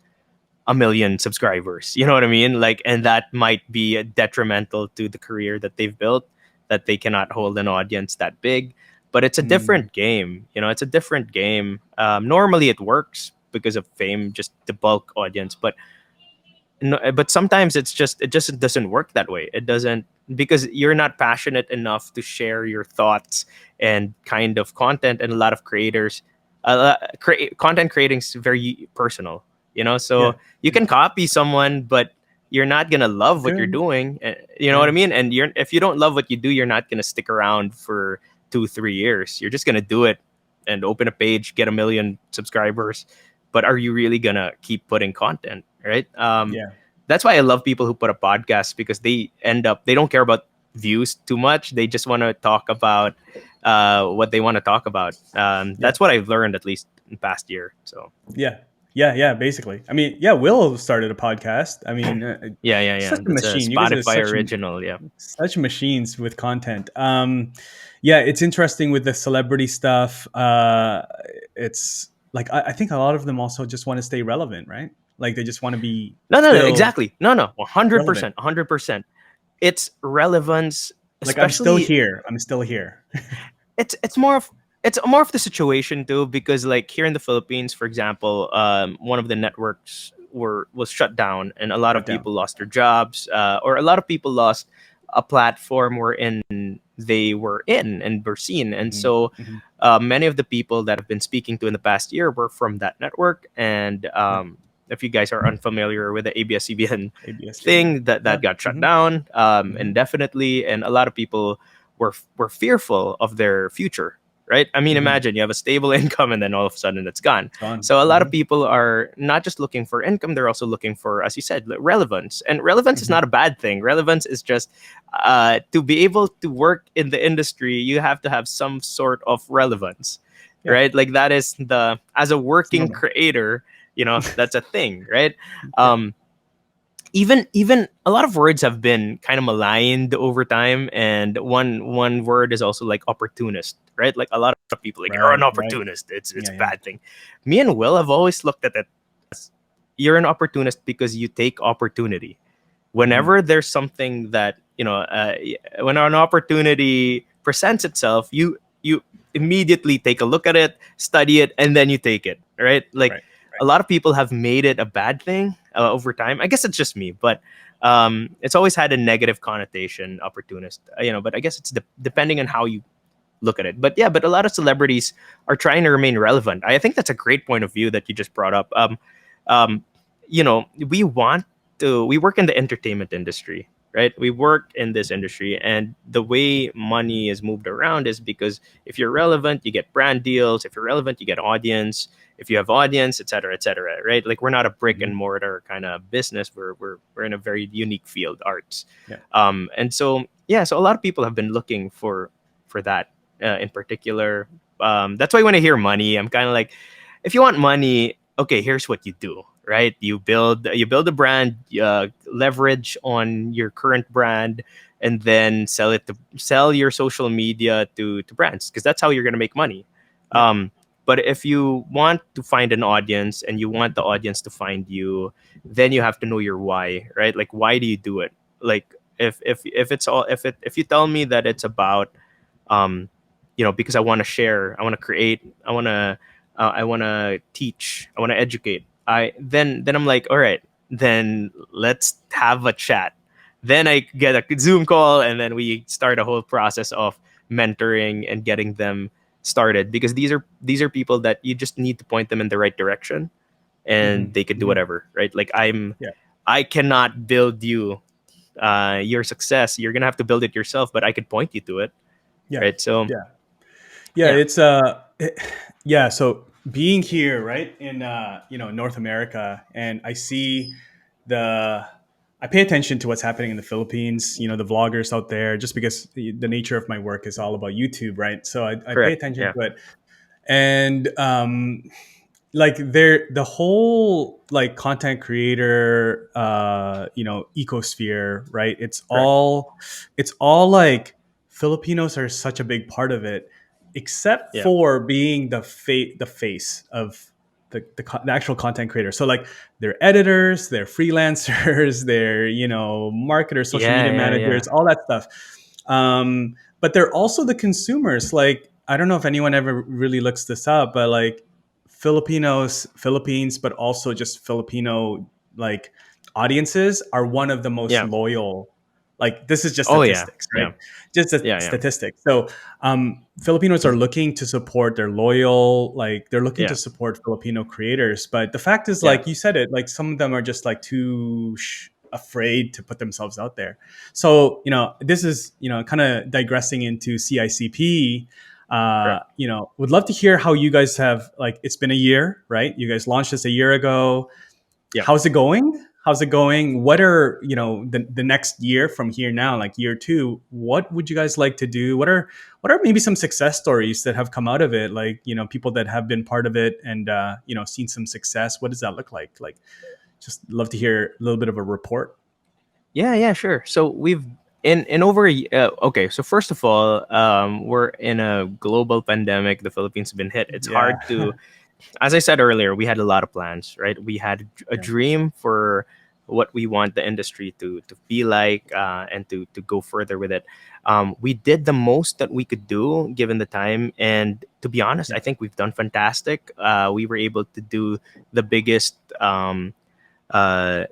S2: a million subscribers. You know what I mean? Like, and that might be detrimental to the career that they've built. That they cannot hold an audience that big. But it's a
S1: Mm.
S2: different game. It's a different game. Normally, it works because of fame, just the bulk audience. But no, but sometimes it just doesn't work that way. It doesn't, because you're not passionate enough to share your thoughts and kind of content. And a lot of creators, content creating is very personal,
S1: Yeah.
S2: so you can copy someone, but you're not gonna love what you're
S1: True.
S2: doing. You know what
S1: Yeah.
S2: I mean? And if you don't love what you do, you're not gonna stick around for 2 3 years. You're just gonna do it and open a page, get a million subscribers, but are you really gonna keep putting content, right?
S1: Yeah.
S2: That's why I love people who put up podcasts, because they don't care about views too much. They just want to talk about what they want to talk about.
S1: Yeah.
S2: That's what I've learned, at least in the past year. So
S1: Yeah. Yeah. Yeah. Basically, I mean, yeah. Will started a podcast. I mean,
S2: yeah, yeah, yeah.
S1: such a
S2: That's a
S1: machine. You guys are
S2: Spotify original. Yeah,
S1: such machines with content. Yeah, it's interesting with the celebrity stuff. It's like I think a lot of them also just want to stay relevant, right? Like they just want to be
S2: no, no, no,
S1: still
S2: exactly. No, no,
S1: relevant.
S2: 100%, 100%. It's relevance,
S1: Like I'm still
S2: especially.
S1: here. I'm still here.
S2: It's more of the situation too, because like here in the Philippines, for example, one of the networks was shut down, and a lot of
S1: Shut down.
S2: people lost their jobs, or a lot of people lost a platform wherein they were in and were seen. And
S1: Mhm,
S2: so
S1: mhm.
S2: many of the people that I've been speaking to in the past year were from that network. And
S1: Yeah.
S2: if you guys are unfamiliar with the ABS-CBN
S1: ABS Junior.
S2: thing, that
S1: Yep.
S2: got shut
S1: Hmm.
S2: down
S1: Hmm.
S2: indefinitely, and a lot of people were fearful of their future. Right? I mean,
S1: Hmm.
S2: imagine you have a stable income and then all of a sudden it's gone.
S1: It's gone.
S2: So a lot
S1: Hmm.
S2: of people are not just looking for income; they're also looking for, as you said, relevance. And relevance is
S1: Hmm.
S2: not a bad thing. Relevance is just to be able to work in the industry, you have to have some sort of relevance,
S1: Yeah.
S2: right? Like that is the as a
S1: It's
S2: working
S1: normal.
S2: creator, that's a thing, right?
S1: Yeah.
S2: Um, even a lot of words have been kind of maligned over time, and one word is also like opportunist, right? Like a lot of people like, you're an
S1: Right. Right.
S2: opportunist, it's
S1: Yeah.
S2: a
S1: Yeah.
S2: bad thing. Me and Will have always looked at it as, you're an opportunist because you take opportunity
S1: Hmm.
S2: whenever there's something that when an opportunity presents itself, you immediately take a look at it, study it, and then you take it, right? Like
S1: Right.
S2: a lot of people have made it a bad thing over time. I guess it's just me, but it's always had a negative connotation, opportunist, but I guess it's depending on how you look at it. But yeah, but a lot of celebrities are trying to remain relevant. I think that's a great point of view that you just brought up. Um, we work in the entertainment industry, right? We work in this industry, and the way money is moved around is because if you're relevant, you get brand deals. If you're relevant, you get audience. If you have audience, et cetera, right? Like we're not a brick
S1: Hmm.
S2: and mortar kind of business. We're in a very unique field, arts.
S1: Yeah.
S2: And so yeah, so a lot of people have been looking for that in particular. That's why when I hear money, I'm kind of like, if you want money, okay, here's what you do, right? You build a brand, leverage on your current brand, and then sell your social media to brands, because that's how you're gonna make money.
S1: Yeah.
S2: Um, but if you want to find an audience and you want the audience to find you, then you have to know your why, right? Like, why do you do it? Like, if you tell me that it's about um, because I want to share, I want to create, I want to teach, I want to educate. Then I'm like, all right, then let's have a chat. Then I get a Zoom call, and then we start a whole process of mentoring and getting them started, because these are people that you just need to point them in the right direction, and
S1: Hmm.
S2: they could do
S1: Hmm.
S2: whatever, right? Like
S1: Yeah.
S2: I cannot build you your success. You're gonna have to build it yourself, but I could point you to it,
S1: Yeah.
S2: right? So
S1: Yeah. Yeah.
S2: yeah,
S1: It's yeah. So being here, right in North America, and I see the I pay attention to what's happening in the Philippines. The vloggers out there, just because the nature of my work is all about YouTube, right? So I pay
S2: correct.
S1: attention
S2: Yeah,
S1: to it, and like the whole like content creator ecosphere, right?
S2: correct.
S1: It's all like Filipinos are such a big part of it, except
S2: Yeah,
S1: for being the face of the actual content creator. So like they're editors, they're freelancers, they're marketers, social
S2: yeah,
S1: media
S2: yeah, yeah.
S1: managers, all that stuff. But they're also the consumers. Like I don't know if anyone ever really looks this up, but like Philippines, but also just Filipino like audiences are one of the most
S2: Yeah.
S1: loyal. Like, this is just
S2: Oh yeah.
S1: statistics, right?
S2: Yeah.
S1: Just a
S2: Yeah. Yeah.
S1: statistics. So Filipinos are looking to support their loyal, like they're looking to
S2: Yeah.
S1: support Filipino creators. But the fact is,
S2: Yeah.
S1: like you said it, like some of them are just like too afraid to put themselves out there. So, this is, kind of digressing into CICP.
S2: Correct.
S1: Would love to hear how you guys have, like, it's been a year, right? You guys launched this a year ago.
S2: Yeah.
S1: How's it going? How's it going? What are, the next year from here now, like year two, what would you guys like to do? What are maybe some success stories that have come out of it? Like, people that have been part of it and, seen some success. What does that look like? Like, just love to hear a little bit of a report.
S2: Yeah, yeah, sure. So we've in over okay. So first of all, we're in a global pandemic. The Philippines have been hit. It's
S1: Yeah.
S2: hard to, as I said earlier, we had a lot of plans, right? We had a
S1: Yeah.
S2: dream for what we want the industry to be like, and to go further with it. We did the most that we could do given the time, and to be honest, I
S1: Yeah.
S2: think we've done fantastic. We were able to do the biggest. Uh,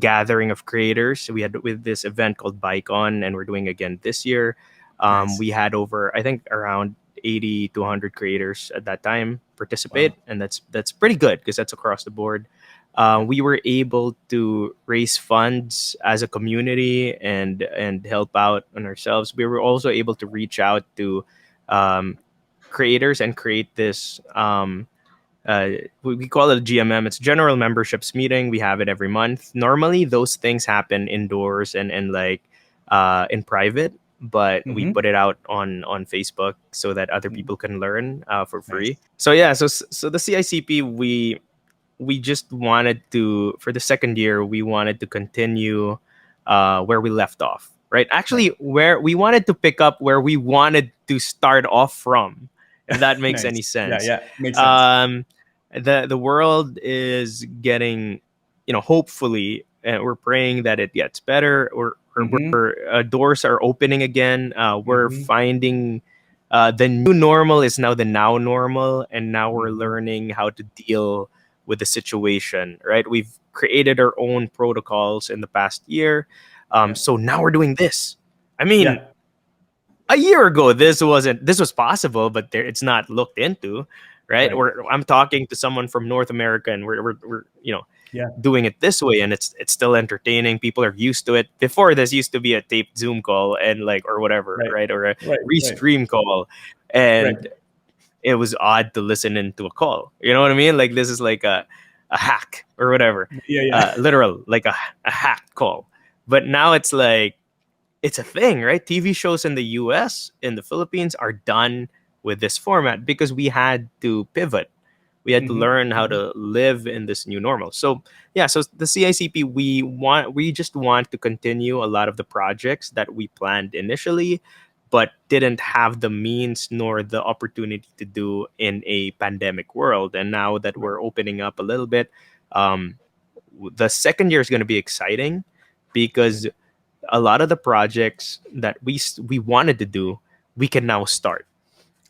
S2: gathering of creators. We had with this event called BikeOn, and we're doing again this year.
S1: Nice.
S2: We had over, I think, around 80 to 100 creators at that time participate,
S1: Wow.
S2: and that's pretty good because that's across the board. We were able to raise funds as a community and help out on ourselves. We were also able to reach out to um, creators and create this. We call it a GMM. It's General Memberships Meeting. We have it every month. Normally, those things happen indoors and like in private, but we
S1: Mm-hmm.
S2: put it out on Facebook so that other people can learn for
S1: Nice.
S2: free. So yeah, so the CICP, we just wanted to, for the second year, we wanted to continue where we left off. Right,
S1: Right.
S2: actually, where we wanted to pick up where we wanted to start off from, if that makes
S1: Nice.
S2: any
S1: Yeah.
S2: sense.
S1: Yeah. Makes sense.
S2: um the world is getting, hopefully, we're praying that it gets better, or
S1: Mm-hmm.
S2: doors are opening again. We're
S1: Mm-hmm.
S2: finding the new normal is now the now normal, and now we're
S1: Mm-hmm.
S2: learning how to deal with the situation, right? We've created our own protocols in the past year.
S1: Yeah.
S2: So now we're doing this. I mean,
S1: Yeah.
S2: a year ago this was possible, but it's not looked into, right?
S1: Right.
S2: I'm talking to someone from North America, and we're
S1: Yeah.
S2: doing it this way, and it's still entertaining. People are used to it. Before, this used to be a taped Zoom call and like, or whatever,
S1: Right.
S2: right? Or a
S1: Right. Right.
S2: restream call,
S1: Right.
S2: and it was odd to listen into a call. You know what I mean? Like, this is like a hack or whatever,
S1: Yeah. Yeah.
S2: literal, like a hacked call. But now it's like, it's a thing, right? TV shows in the US, in the Philippines, are done with this format because we had to pivot. We had to
S1: Mm-hmm.
S2: learn how
S1: Mm-hmm.
S2: to live in this new normal. So yeah, so the CICP, we just want to continue a lot of the projects that we planned initially, but didn't have the means nor the opportunity to do in a pandemic world. And now that
S1: Right.
S2: we're opening up a little bit, um, the second year is going to be exciting because a lot of the projects that we wanted to do, we can now start.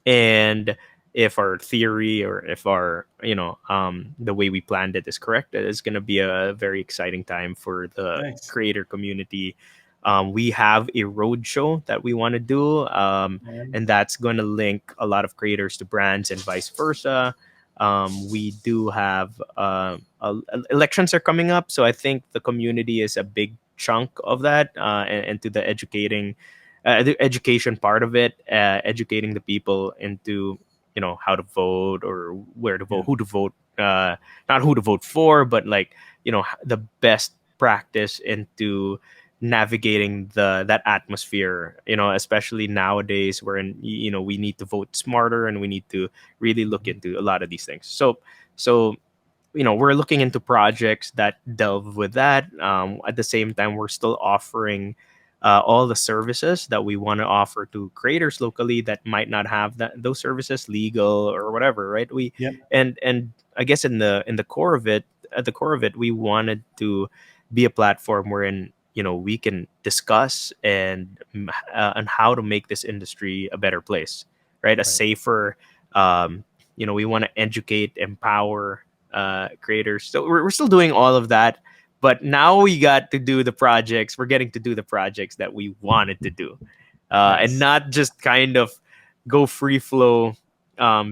S2: And if our theory, or if our, the way we planned it is correct, it's going to be a very exciting time for the
S1: Nice.
S2: creator community. We have a road show that we want to do,
S1: Yeah.
S2: and that's going to link a lot of creators to brands and vice versa. We do have elections are coming up, so I think the community is a big chunk of that, and to the education part of it, educating the people into, how to vote, or where to vote,
S1: Yeah.
S2: who to vote, not who to vote for, but like, the best practice into navigating that atmosphere, especially nowadays, wherein, we need to vote smarter, and we need to really look
S1: Mhm.
S2: into a lot of these things. So we're looking into projects that delve with that. At the same time, we're still offering all the services that we want to offer to creators locally that might not have those services, legal or whatever, right? We
S1: Yep.
S2: and I guess in the core of it, at the core of it, we wanted to be a platform wherein, we can discuss and how to make this industry a better place, right? A
S1: Right.
S2: safer. We want to educate, empower creators. So we're still doing all of that, But now we got to do the projects. We're getting to do the projects that we wanted to do, and
S1: Nice.
S2: not just kind of go free flow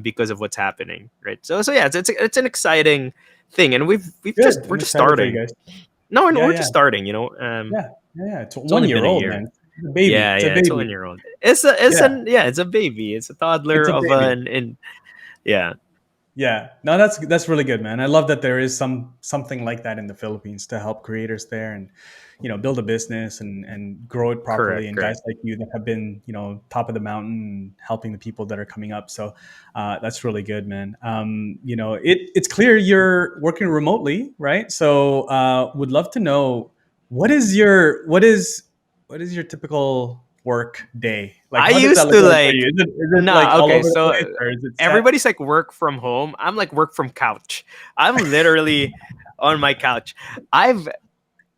S2: because of what's happening, right? So yeah, it's an exciting thing, and
S1: Good.
S2: we're
S1: I'm
S2: just
S1: excited for you
S2: starting.
S1: guys.
S2: No, and
S1: Yeah,
S2: we're
S1: yeah,
S2: just starting.
S1: yeah, yeah. It's
S2: it's only
S1: 1 year
S2: been a
S1: old,
S2: year.
S1: man. It's a baby.
S2: Yeah,
S1: It's a
S2: yeah, it's a
S1: baby.
S2: 1 year old.
S1: Yeah,
S2: It's a baby. It's a
S1: it's
S2: toddler
S1: a
S2: of
S1: baby.
S2: an yeah.
S1: Yeah, no, that's really good, man. I love that there is something like that in the Philippines to help creators there, and build a business and grow it properly.
S2: Correct,
S1: And guys
S2: correct.
S1: like you that have been top of the mountain and helping the people that are coming up. So that's really good, man. It's clear you're working remotely, right? So would love to know what is your typical work day? Like,
S2: I
S1: how does that
S2: used
S1: look
S2: to
S1: like for you?
S2: like
S1: Is it like
S2: nah,
S1: all
S2: okay,
S1: over the
S2: so
S1: place, or is it set?
S2: everybody's like work from home. I'm like work from couch. I'm literally on my couch. I've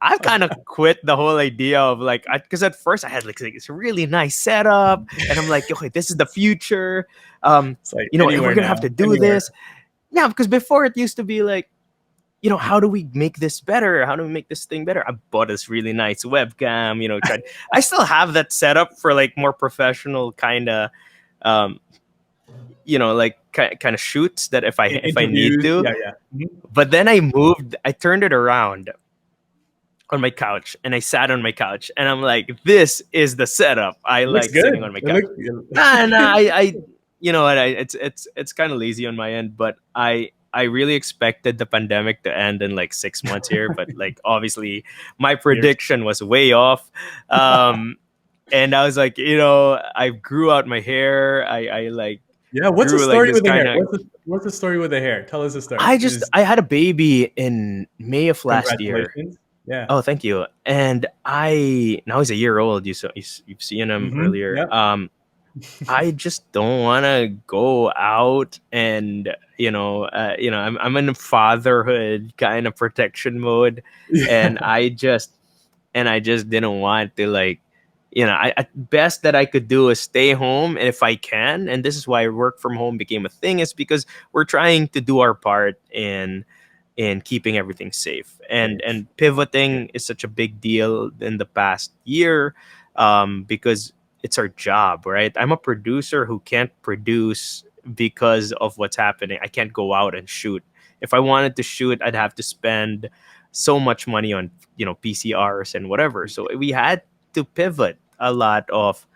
S2: I've kind of quit the whole idea of like, because at first I had like this really nice setup, and I'm like, okay, this is the future.
S1: It's like
S2: And we're
S1: anywhere
S2: gonna have
S1: now,
S2: to do
S1: anywhere.
S2: this. Yeah, because before it used to be like, how do we make this better? How do we make this thing better? I bought this really nice webcam. Tried. I still have that setup for like more professional kind of, um, like kind of shoots that if I need
S1: Interviews,
S2: to.
S1: yeah, yeah. Mhm.
S2: But then I turned it around on my couch and I sat on my couch and I'm like, this is the setup. I
S1: It looks
S2: like sitting
S1: good.
S2: on my
S1: It
S2: couch.
S1: looks.
S2: Nah, I you know what? It's kind of lazy on my end, but I really expected the pandemic to end in like 6 months here, but like obviously my
S1: Years.
S2: prediction was way off. And I was like, I grew out my hair. I like
S1: Yeah, what's the
S2: grew like
S1: story
S2: this
S1: with the
S2: kind
S1: hair?
S2: of.
S1: What's the story with the hair? Tell us the story. Is
S2: I had a baby in May of last year.
S1: congratulations. Yeah.
S2: Oh, thank you. And now he's a year old. You've seen him
S1: Mhm.
S2: earlier.
S1: Yep.
S2: I just don't want to go out and I'm in fatherhood kind of protection mode, and
S1: Yeah.
S2: I just didn't want to like, at best that I could do is stay home, and if I can, and this is why work from home became a thing, is because we're trying to do our part in keeping everything safe, and
S1: Yeah.
S2: pivoting is such a big deal in the past year, because it's our job, right? I'm a producer who can't produce because of what's happening. I can't go out and shoot. If I wanted to shoot, I'd have to spend so much money on PCRs and whatever. So we had to pivot a lot of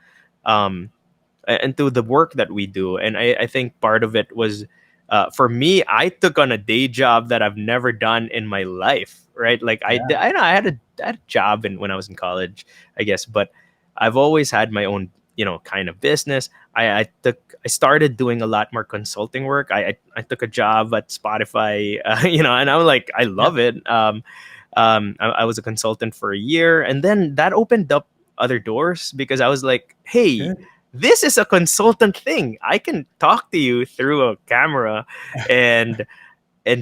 S2: um into the work that we do. And I think part of it was, for me, I took on a day job that I've never done in my life, right? Like
S1: Yeah.
S2: I know I had a job when I was in college, I guess, but I've always had my own, kind of business. I started doing a lot more consulting work. I took a job at Spotify, and I'm like, I
S1: Yeah.
S2: love it. I was a consultant for a year, and then that opened up other doors because I was like, hey,
S1: Good.
S2: this is a consultant thing. I can talk to you through a camera and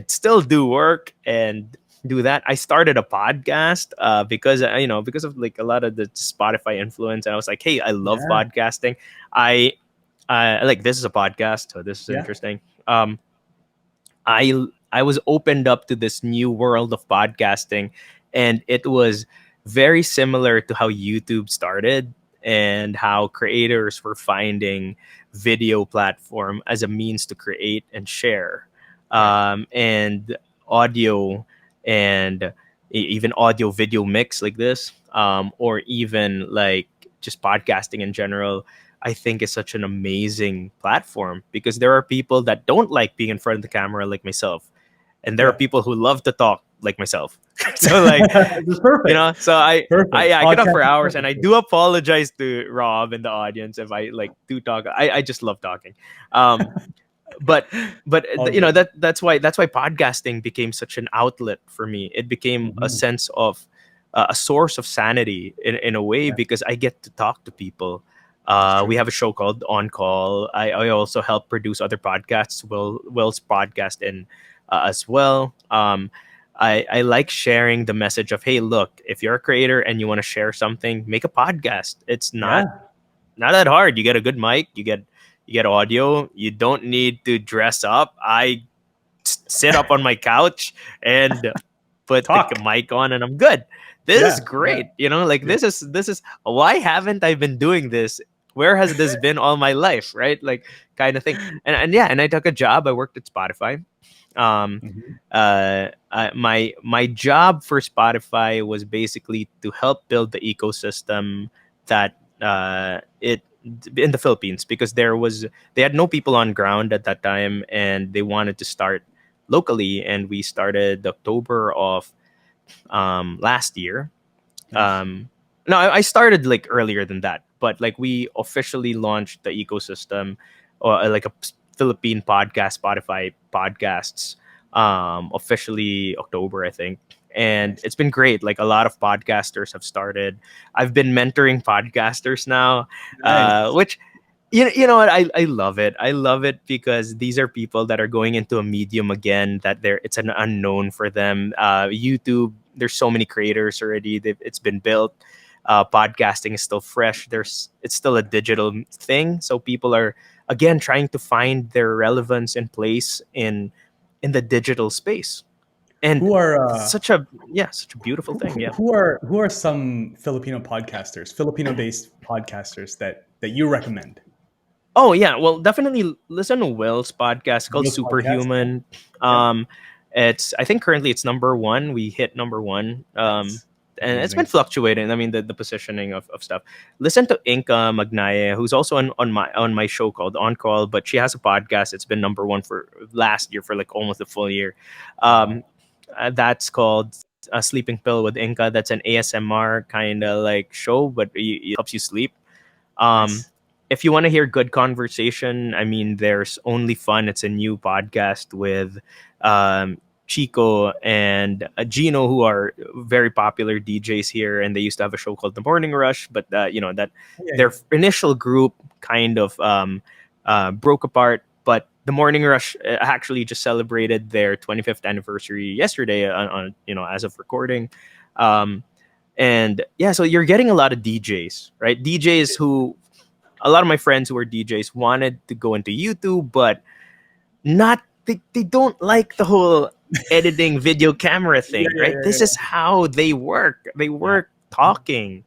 S2: still do work and do that. I started a podcast because because of like a lot of the Spotify influence, and I was like, hey, I love
S1: Yeah.
S2: podcasting. I like, this is a podcast, so this is
S1: Yeah.
S2: interesting. I was opened up to this new world of podcasting, and it was very similar to how YouTube started and how creators were finding video platform as a means to create and share,
S1: Right.
S2: and audio, and even audio video mix like this, or even like just podcasting in general. I think is such an amazing platform because there are people that don't like being in front of the camera like myself, and there are
S1: Yeah.
S2: people who love to talk like myself. So like,
S1: This is perfect.
S2: so
S1: Perfect.
S2: I could talk
S1: Podcast
S2: for
S1: is
S2: hours, and
S1: perfect
S2: I
S1: for it.
S2: do apologize to Rob and the audience if I like do talk. I just love talking. Um, but
S1: All good.
S2: that's why podcasting became such an outlet for me. It became a
S1: Mhm.
S2: sense of, a source of sanity in a way,
S1: Yeah,
S2: because I get to talk to people.
S1: that's
S2: We
S1: true.
S2: have a show called On Call. I also help produce other podcasts. Will's podcast in, as well. I like sharing the message of, hey, look, if you're a creator and you want to share something, make a podcast. It's not
S1: Yeah.
S2: not that hard. You get a good mic, you get audio. You don't need to dress up. I sit up on my couch and put the
S1: Talk.
S2: mic on and I'm good. This is
S1: Yeah.
S2: great. Like
S1: Yeah.
S2: this is why haven't I been doing this? Where has this been all my life? Right? Like kind of thing. And yeah, and I took a job. I worked at Spotify. Um,
S1: Mhm.
S2: my job for Spotify was basically to help build the ecosystem that it in the Philippines, because they had no people on ground at that time and they wanted to start locally, and we started October of last year.
S1: Nice.
S2: No, I started like earlier than that, but like we officially launched the ecosystem, or like a Philippine podcast, Spotify podcasts, officially October, I think. And
S1: Nice.
S2: it's been great. Like a lot of podcasters have started. I've been mentoring podcasters now,
S1: Nice.
S2: which you know what, I love it. I love it because these are people that are going into a medium again that it's an unknown for them. YouTube, there's so many creators already. It's been built. Podcasting is still fresh. It's still a digital thing, so people are again trying to find their relevance and place in the digital space. And
S1: Who are
S2: such a beautiful thing. Yeah.
S1: who are some Filipino podcasters, Filipino-based podcasters that you recommend?
S2: Oh yeah, well definitely listen to Will's podcast called
S1: Will's podcast. Yeah.
S2: Superhuman.
S1: Yep.
S2: Um, I think currently it's number one. We hit number one.
S1: Nice.
S2: And it's been
S1: Amazing.
S2: fluctuating. I mean the positioning of stuff. Listen to Inka Magnaye, who's also on my show called On Call, but she has a podcast. It's been number one for last year for like almost a full year.
S1: Wow.
S2: Um, that's called a Sleeping Pill with Inka. That's an ASMR kind of like show, but it helps you sleep. Um,
S1: Nice.
S2: if you want to hear good conversation, I mean, there's Only Fun. It's a new podcast with Chico and Gino, who are very popular DJs here, and they used to have a show called The Morning Rush. But that
S1: Yeah.
S2: their initial group kind of broke apart. But The Morning Rush actually just celebrated their 25th anniversary yesterday on as of recording. Um, and yeah, so you're getting a lot of DJs, right? DJs who a lot of my friends who are DJs wanted to go into YouTube, but not they don't like the whole editing video camera
S1: Yeah.
S2: thing,
S1: Yeah.
S2: right? This is how they work. They
S1: Yeah.
S2: work talking.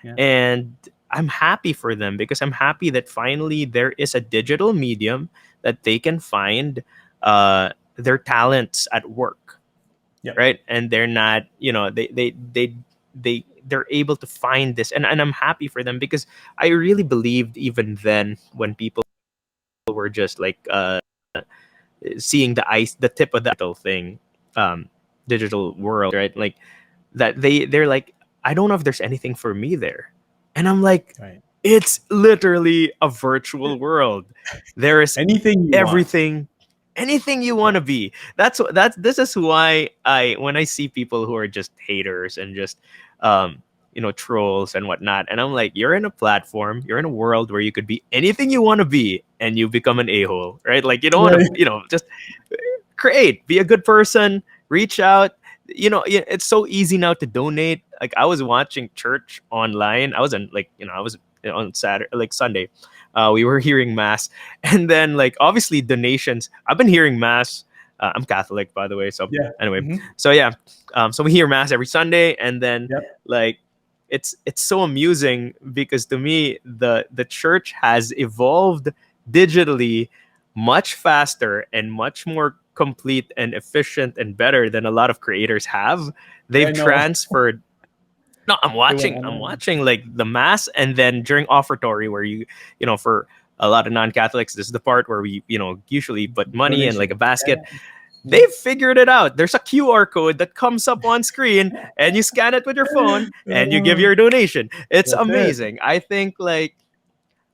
S1: Yeah.
S2: And I'm happy for them because I'm happy that finally there is a digital medium that they can find their talents at work,
S1: Yeah.
S2: right? And they're not, they're able to find this, and I'm happy for them because I really believed even then when people were just like seeing the tip of the digital thing, um digital world, right? Like that they're like, I don't know if there's anything for me there. And I'm like,
S1: Right.
S2: it's literally a virtual world. There is
S1: Anything you want.
S2: everything, anything you
S1: Yeah.
S2: want to be. That's this is why I when I see people who are just haters and just um trolls and whatnot, and I'm like, you're in a platform, you're in a world where you could be anything you want to be and you become an a-hole, right? Like you don't want to,
S1: Right.
S2: just create, be a good person, reach out. It's so easy now to donate. Like I was watching church online. I was in like, I was on Saturday, like Sunday. We were hearing mass, and then like obviously donations. I've been hearing mass. I'm Catholic, by the way. So
S1: Yeah.
S2: anyway,
S1: Hmm.
S2: so yeah, so we hear mass every Sunday, and then
S1: Yep.
S2: like it's so amusing because to me the church has evolved digitally much faster and much more complete and efficient and better than a lot of creators have.
S1: Yeah.
S2: They've
S1: I know.
S2: transferred. No, I'm
S1: It went
S2: watching. I'm
S1: online.
S2: watching like the mass, and then during offertory, where for a lot of non-Catholics, this is the part where we, usually put money in like a
S1: Donation.
S2: basket.
S1: Yeah. Yeah.
S2: They've figured it out. There's a QR code that comes up on screen, and you scan it with your phone, and you give
S1: Uh,
S2: your donation. It's
S1: that's it.
S2: amazing. I think like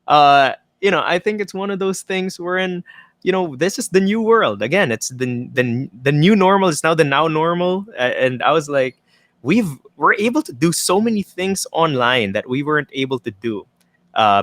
S2: I think it's one of those things wherein, this is the new world. Again, it's the new normal. It's now the now normal. And I was like, we're able to do so many things online that we weren't able to do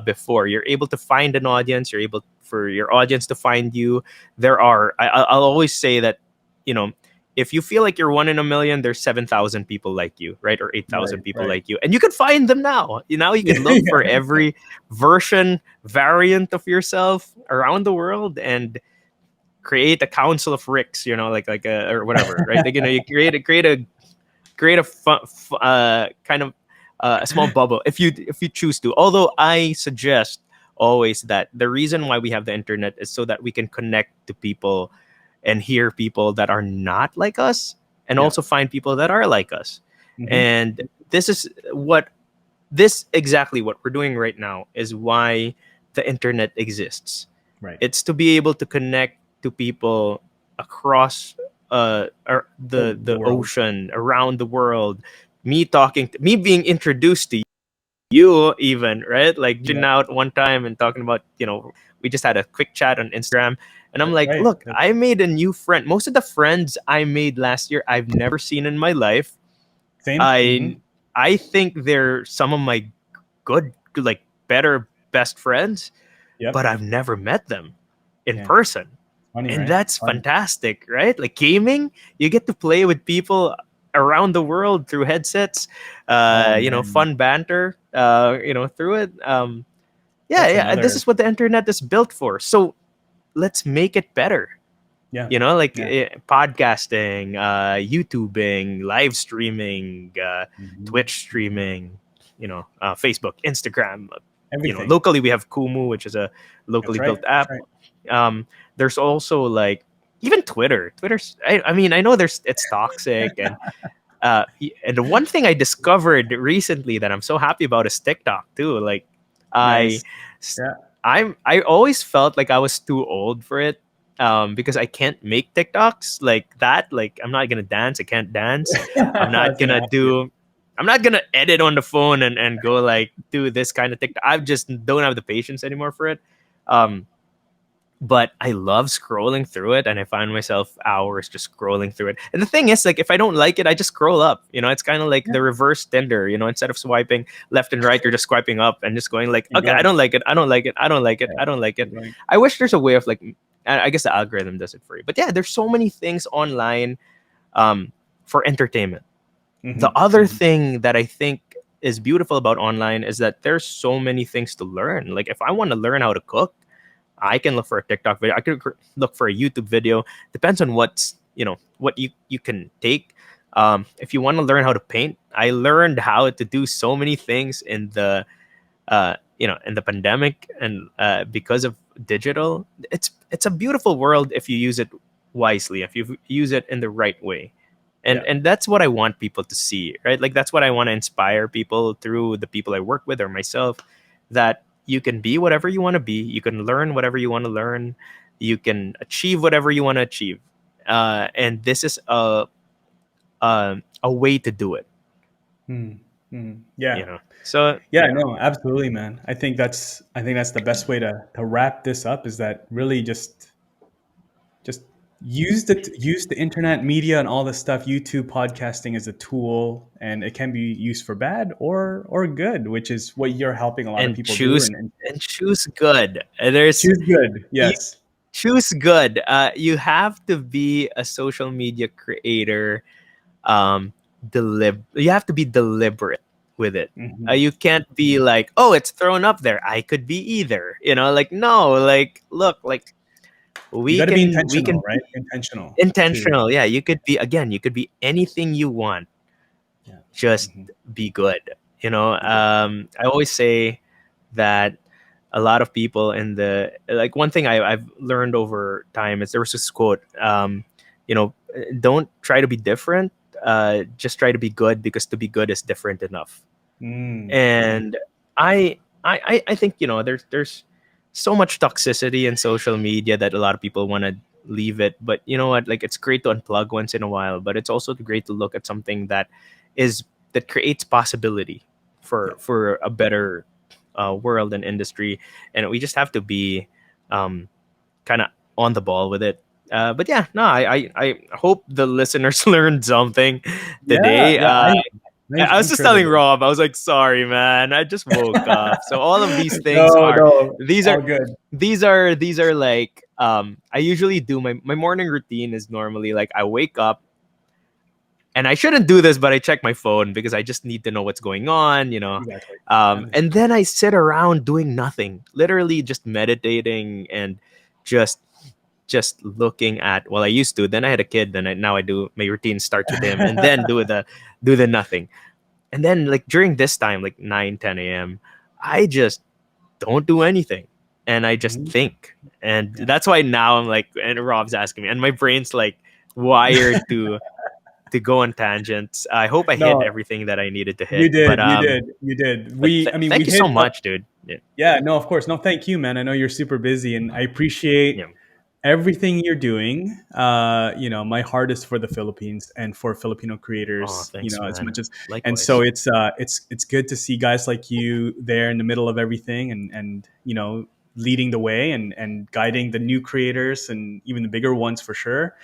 S2: before. You're able to find an audience. You're able for your audience to find you. I'll always say that, you know, if you feel like you're one in a million, there's 7,000 people like you, right? Or 8,000
S1: Right.
S2: people
S1: Right.
S2: like you. And you can find them now. You can look for
S1: Yeah.
S2: every variant of yourself around the world and create a council of Ricks, like a or whatever, right? Like, you create a create a kind of a small bubble if you choose to. Although I suggest always that the reason why we have the internet is so that we can connect to people and hear people that are not like us, and
S1: Yeah.
S2: also find people that are like us.
S1: Mhm.
S2: And this exactly what we're doing right now is why the internet exists.
S1: Right.
S2: It's to be able to connect to people across the
S1: world.
S2: ocean, around the world. Me being introduced to you, even, right? Like
S1: Yeah.
S2: out one time and talking about, we just had a quick chat on Instagram, and I'm
S1: That's
S2: like,
S1: right.
S2: look, I made a new friend. Most of the friends I made last year I've never seen in my life.
S1: Same.
S2: I think they're some of my good, like, better best friends,
S1: Yep.
S2: but I've never met them in
S1: Yeah.
S2: person.
S1: Funny,
S2: And
S1: right?
S2: that's
S1: Funny.
S2: fantastic, right? Like gaming, you get to play with people around the world through headsets,
S1: Man.
S2: fun banter, through it.
S1: That's
S2: And this
S1: another.
S2: is what the internet is built for. So let's make it better.
S1: Yeah.
S2: Like
S1: Yeah.
S2: podcasting, YouTubing, live streaming,
S1: Mhm.
S2: Twitch streaming, Facebook, Instagram.
S1: Everything.
S2: Locally we have Kumu, which is a locally
S1: That's right.
S2: built app. There's also like even Twitter. Twitter's. I mean, I know it's toxic, and the one thing I discovered recently that I'm so happy about is TikTok too. Like, I,
S1: Nice. Yeah.
S2: I always felt like I was too old for it, because I can't make TikToks like that. Like, I'm not gonna dance. I can't dance. I'm
S1: I was
S2: not
S1: gonna
S2: gonna
S1: ask you.
S2: do. I'm not gonna edit on the phone and go like do this kind of TikTok. I just don't have the patience anymore for it. But I love scrolling through it, and I find myself hours just scrolling through it. And the thing is, like, if I don't like it, I just scroll up. It's kind of like
S1: Yeah.
S2: the reverse Tinder. Instead of swiping left and right, you're just swiping up and just going like,
S1: Keep
S2: okay, I
S1: going.
S2: don't like it, I don't like it, I don't like it,
S1: Yeah.
S2: I don't like it.
S1: Keep going.
S2: I wish there's a way of like, I guess the algorithm does it for you. But yeah, there's so many things online, for entertainment.
S1: Mhm.
S2: The other
S1: Mhm.
S2: thing that I think is beautiful about online is that there's so many things to learn. Like, if I want to learn how to cook, I can look for a TikTok video. I could look for a YouTube video. Depends on what you can take. If you want to learn how to paint, I learned how to do so many things in the in the pandemic, and because of digital. It's a beautiful world if you use it wisely, if you use it in the right way. And
S1: Yeah.
S2: and that's what I want people to see, right? Like, that's what I want to inspire people through the people I work with or myself, that you can be whatever you want to be, you can learn whatever you want to learn, you can achieve whatever you want to achieve, and this is a way to do it.
S1: Yeah.
S2: So
S1: Yeah, no, absolutely, man. I think that's the best way to wrap this up, is that really just use the internet media and all this stuff, YouTube, podcasting, as a tool, and it can be used for bad or good, which is what you're helping a lot of
S2: and
S1: people do.
S2: choose and choose good. There's
S1: Choose good.
S2: you
S1: Yes.
S2: choose good. You have to be a social media creator. You have to be deliberate with it.
S1: Mhm.
S2: You can't be like, oh, it's thrown up there, I could be either. Like, no, like, look, like,
S1: You
S2: we
S1: got to be
S2: can we
S1: intentional,
S2: can
S1: right?
S2: be
S1: Intentional too.
S2: intentional. Yeah, you could be anything you want.
S1: Yeah.
S2: Just
S1: Mhm.
S2: be good.
S1: Be good.
S2: I always say that a lot of people in the, like, one thing I've learned over time is, there was this quote, don't try to be different, just try to be good, because to be good is different enough.
S1: Mhm.
S2: And I think, there's so much toxicity in social media that a lot of people want to leave it. But you know what, like, it's great to unplug once in a while, but it's also great to look at something is that creates possibility
S1: Yeah.
S2: for a better world and industry. And we just have to be kind of on the ball with it. But yeah, no, I hope the listeners learned something
S1: Yeah.
S2: today.
S1: Yeah.
S2: I was
S1: I'm
S2: just
S1: sure they
S2: telling
S1: did.
S2: Rob, I was like, sorry, man, I just woke up. So all of these things
S1: No,
S2: are
S1: no,
S2: these are
S1: all good.
S2: these are like, I usually do my morning routine is normally like, I wake up, and I shouldn't do this, but I check my phone because I just need to know what's going on.
S1: Exactly.
S2: And then I sit around doing nothing, literally just meditating and just just looking at, well, I used to, then I had a kid, then now I do, my routine starts with him, and then do the nothing. And then like during this time, like 9, 10 a.m., I just don't do anything, and I just
S1: Mhm.
S2: think. And
S1: Yeah.
S2: that's why now I'm like, and Rob's asking me, and my brain's like wired to go on tangents. I hope I hit
S1: No,
S2: everything that I needed to hit.
S1: you did, you did, you did. I mean, we
S2: Thank you
S1: hit.
S2: so much, dude. Yeah,
S1: Yeah, no, of course. No, thank you, man. I know you're super busy, and I appreciate
S2: yeah.
S1: everything you're doing. My heart is for the Philippines and for Filipino
S2: Oh,
S1: creators.
S2: thanks,
S1: As
S2: man.
S1: much as, and so
S2: Likewise.
S1: it's good to see guys like you there in the middle of everything, and leading the way and guiding the new creators and even the bigger ones for sure.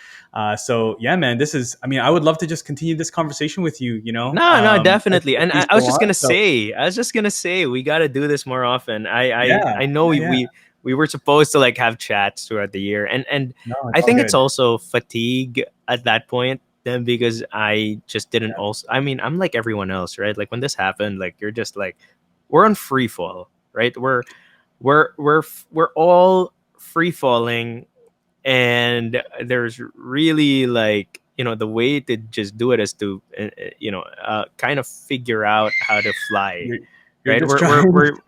S1: So yeah, man, this is. I mean, I would love to just continue this conversation with you.
S2: No, no,
S1: As
S2: definitely.
S1: as
S2: And
S1: these
S2: I was
S1: go
S2: just
S1: on.
S2: gonna
S1: So
S2: say, we gotta do this more often.
S1: yeah,
S2: I know
S1: yeah, yeah.
S2: we were supposed to like have chats throughout the year, and
S1: No, it's
S2: I
S1: all
S2: think it's
S1: good.
S2: also fatigue at that point. Then because I just didn't also. I mean, I'm like everyone else, right? Like when this happened, like you're just like, we're on free fall, right? We're all free falling, and there's really like, the way to just do it is to kind of figure out how to fly,
S1: You're you're
S2: right?
S1: just
S2: We're
S1: trying.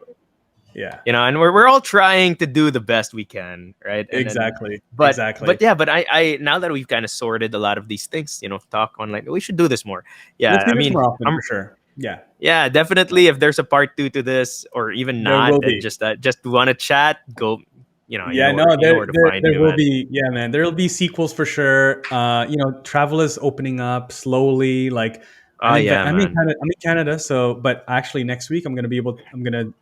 S1: Yeah,
S2: and we're all trying to do the best we can, right? And then
S1: exactly,
S2: but
S1: exactly.
S2: yeah, but I now that we've kind of sorted a lot of these things, talk on, like, we should do this more.
S1: Let's
S2: Yeah,
S1: do
S2: I
S1: this
S2: mean,
S1: more often
S2: I'm
S1: for sure. Yeah,
S2: yeah, definitely. If there's a part two to this, or even
S1: there
S2: not,
S1: will
S2: and
S1: be.
S2: just want to chat, go.
S1: Yeah, no,
S2: You know where to find
S1: there
S2: me,
S1: will
S2: man.
S1: be. Yeah, man, there will be sequels for sure. Travel is opening up slowly. Like
S2: Oh yeah, man.
S1: I'm in Canada, so but actually next week I'm gonna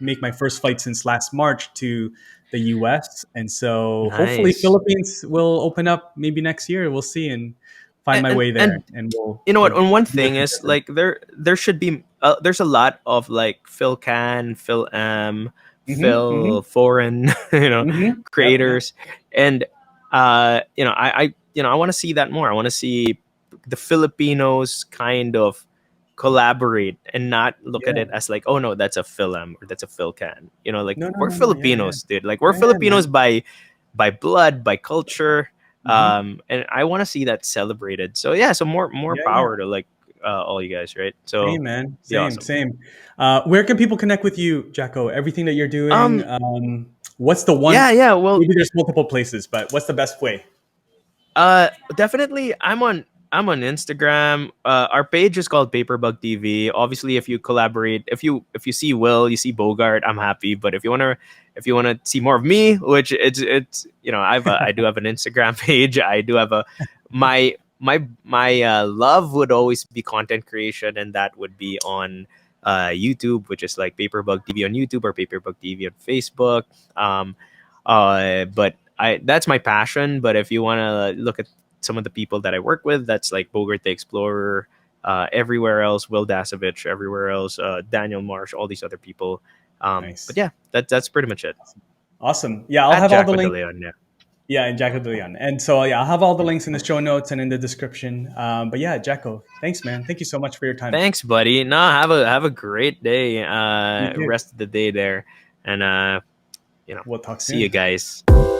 S1: make my first flight since last March to the US, and so hopefully
S2: Nice.
S1: Philippines will open up maybe next year. We'll see and find my way there,
S2: And
S1: and
S2: you know what?
S1: we'll
S2: And one
S1: make
S2: thing
S1: it
S2: is,
S1: different.
S2: like, there should be there's a lot of like Phil Can, Phil M,
S1: Mm-hmm,
S2: Phil
S1: mm-hmm,
S2: Foreign,
S1: mm-hmm. Yep, yep.
S2: creators, and I want to see that more. I want to see the Filipinos kind of collaborate and not look at
S1: Yeah.
S2: it as like, oh no, that's a Phil M or that's a Phil Can. Like,
S1: No, no,
S2: we're
S1: no, no. Yeah, yeah,
S2: Filipinos, dude. Like, we're
S1: yeah, yeah,
S2: Filipinos
S1: man.
S2: by blood, by culture,
S1: Mm-hmm.
S2: and I want to see that celebrated. So yeah, so more
S1: Yeah, yeah.
S2: power to like all you guys, right? So
S1: Same, man.
S2: be
S1: Same,
S2: awesome.
S1: same. Where can people connect with you, Jacko? Everything that you're doing.
S2: um
S1: What's the one?
S2: yeah, well,
S1: Maybe there's multiple places, but what's the best way?
S2: definitely I'm on Instagram. Our page is called Paperbug TV. Obviously, if you collaborate, if you see Will, you see Bogart, I'm happy. But if you wanna see more of me, which it's I do have an Instagram page. I do have a my love would always be content creation, and that would be on YouTube, which is like Paperbug TV on YouTube or Paperbug TV on Facebook. Um, but I that's my passion. But if you want to look at some of the people that I work with, that's like Bogart the Explorer, everywhere else, Will Dasovich, everywhere else, Daniel Marsh, all these other people. But
S1: Nice.
S2: yeah, that's pretty much it.
S1: Awesome. Yeah, I'll
S2: At
S1: have all the
S2: Jacko De
S1: links.
S2: Leon, yeah.
S1: Yeah, and Jacko De Leon. And so yeah, I'll have all the links in the show notes and in the description. But yeah, Jacko, thanks, man. Thank you so much for your time.
S2: Thanks, buddy. No, have a great day.
S1: You too.
S2: Rest of the day there, and
S1: We'll talk
S2: see you
S1: soon.
S2: guys.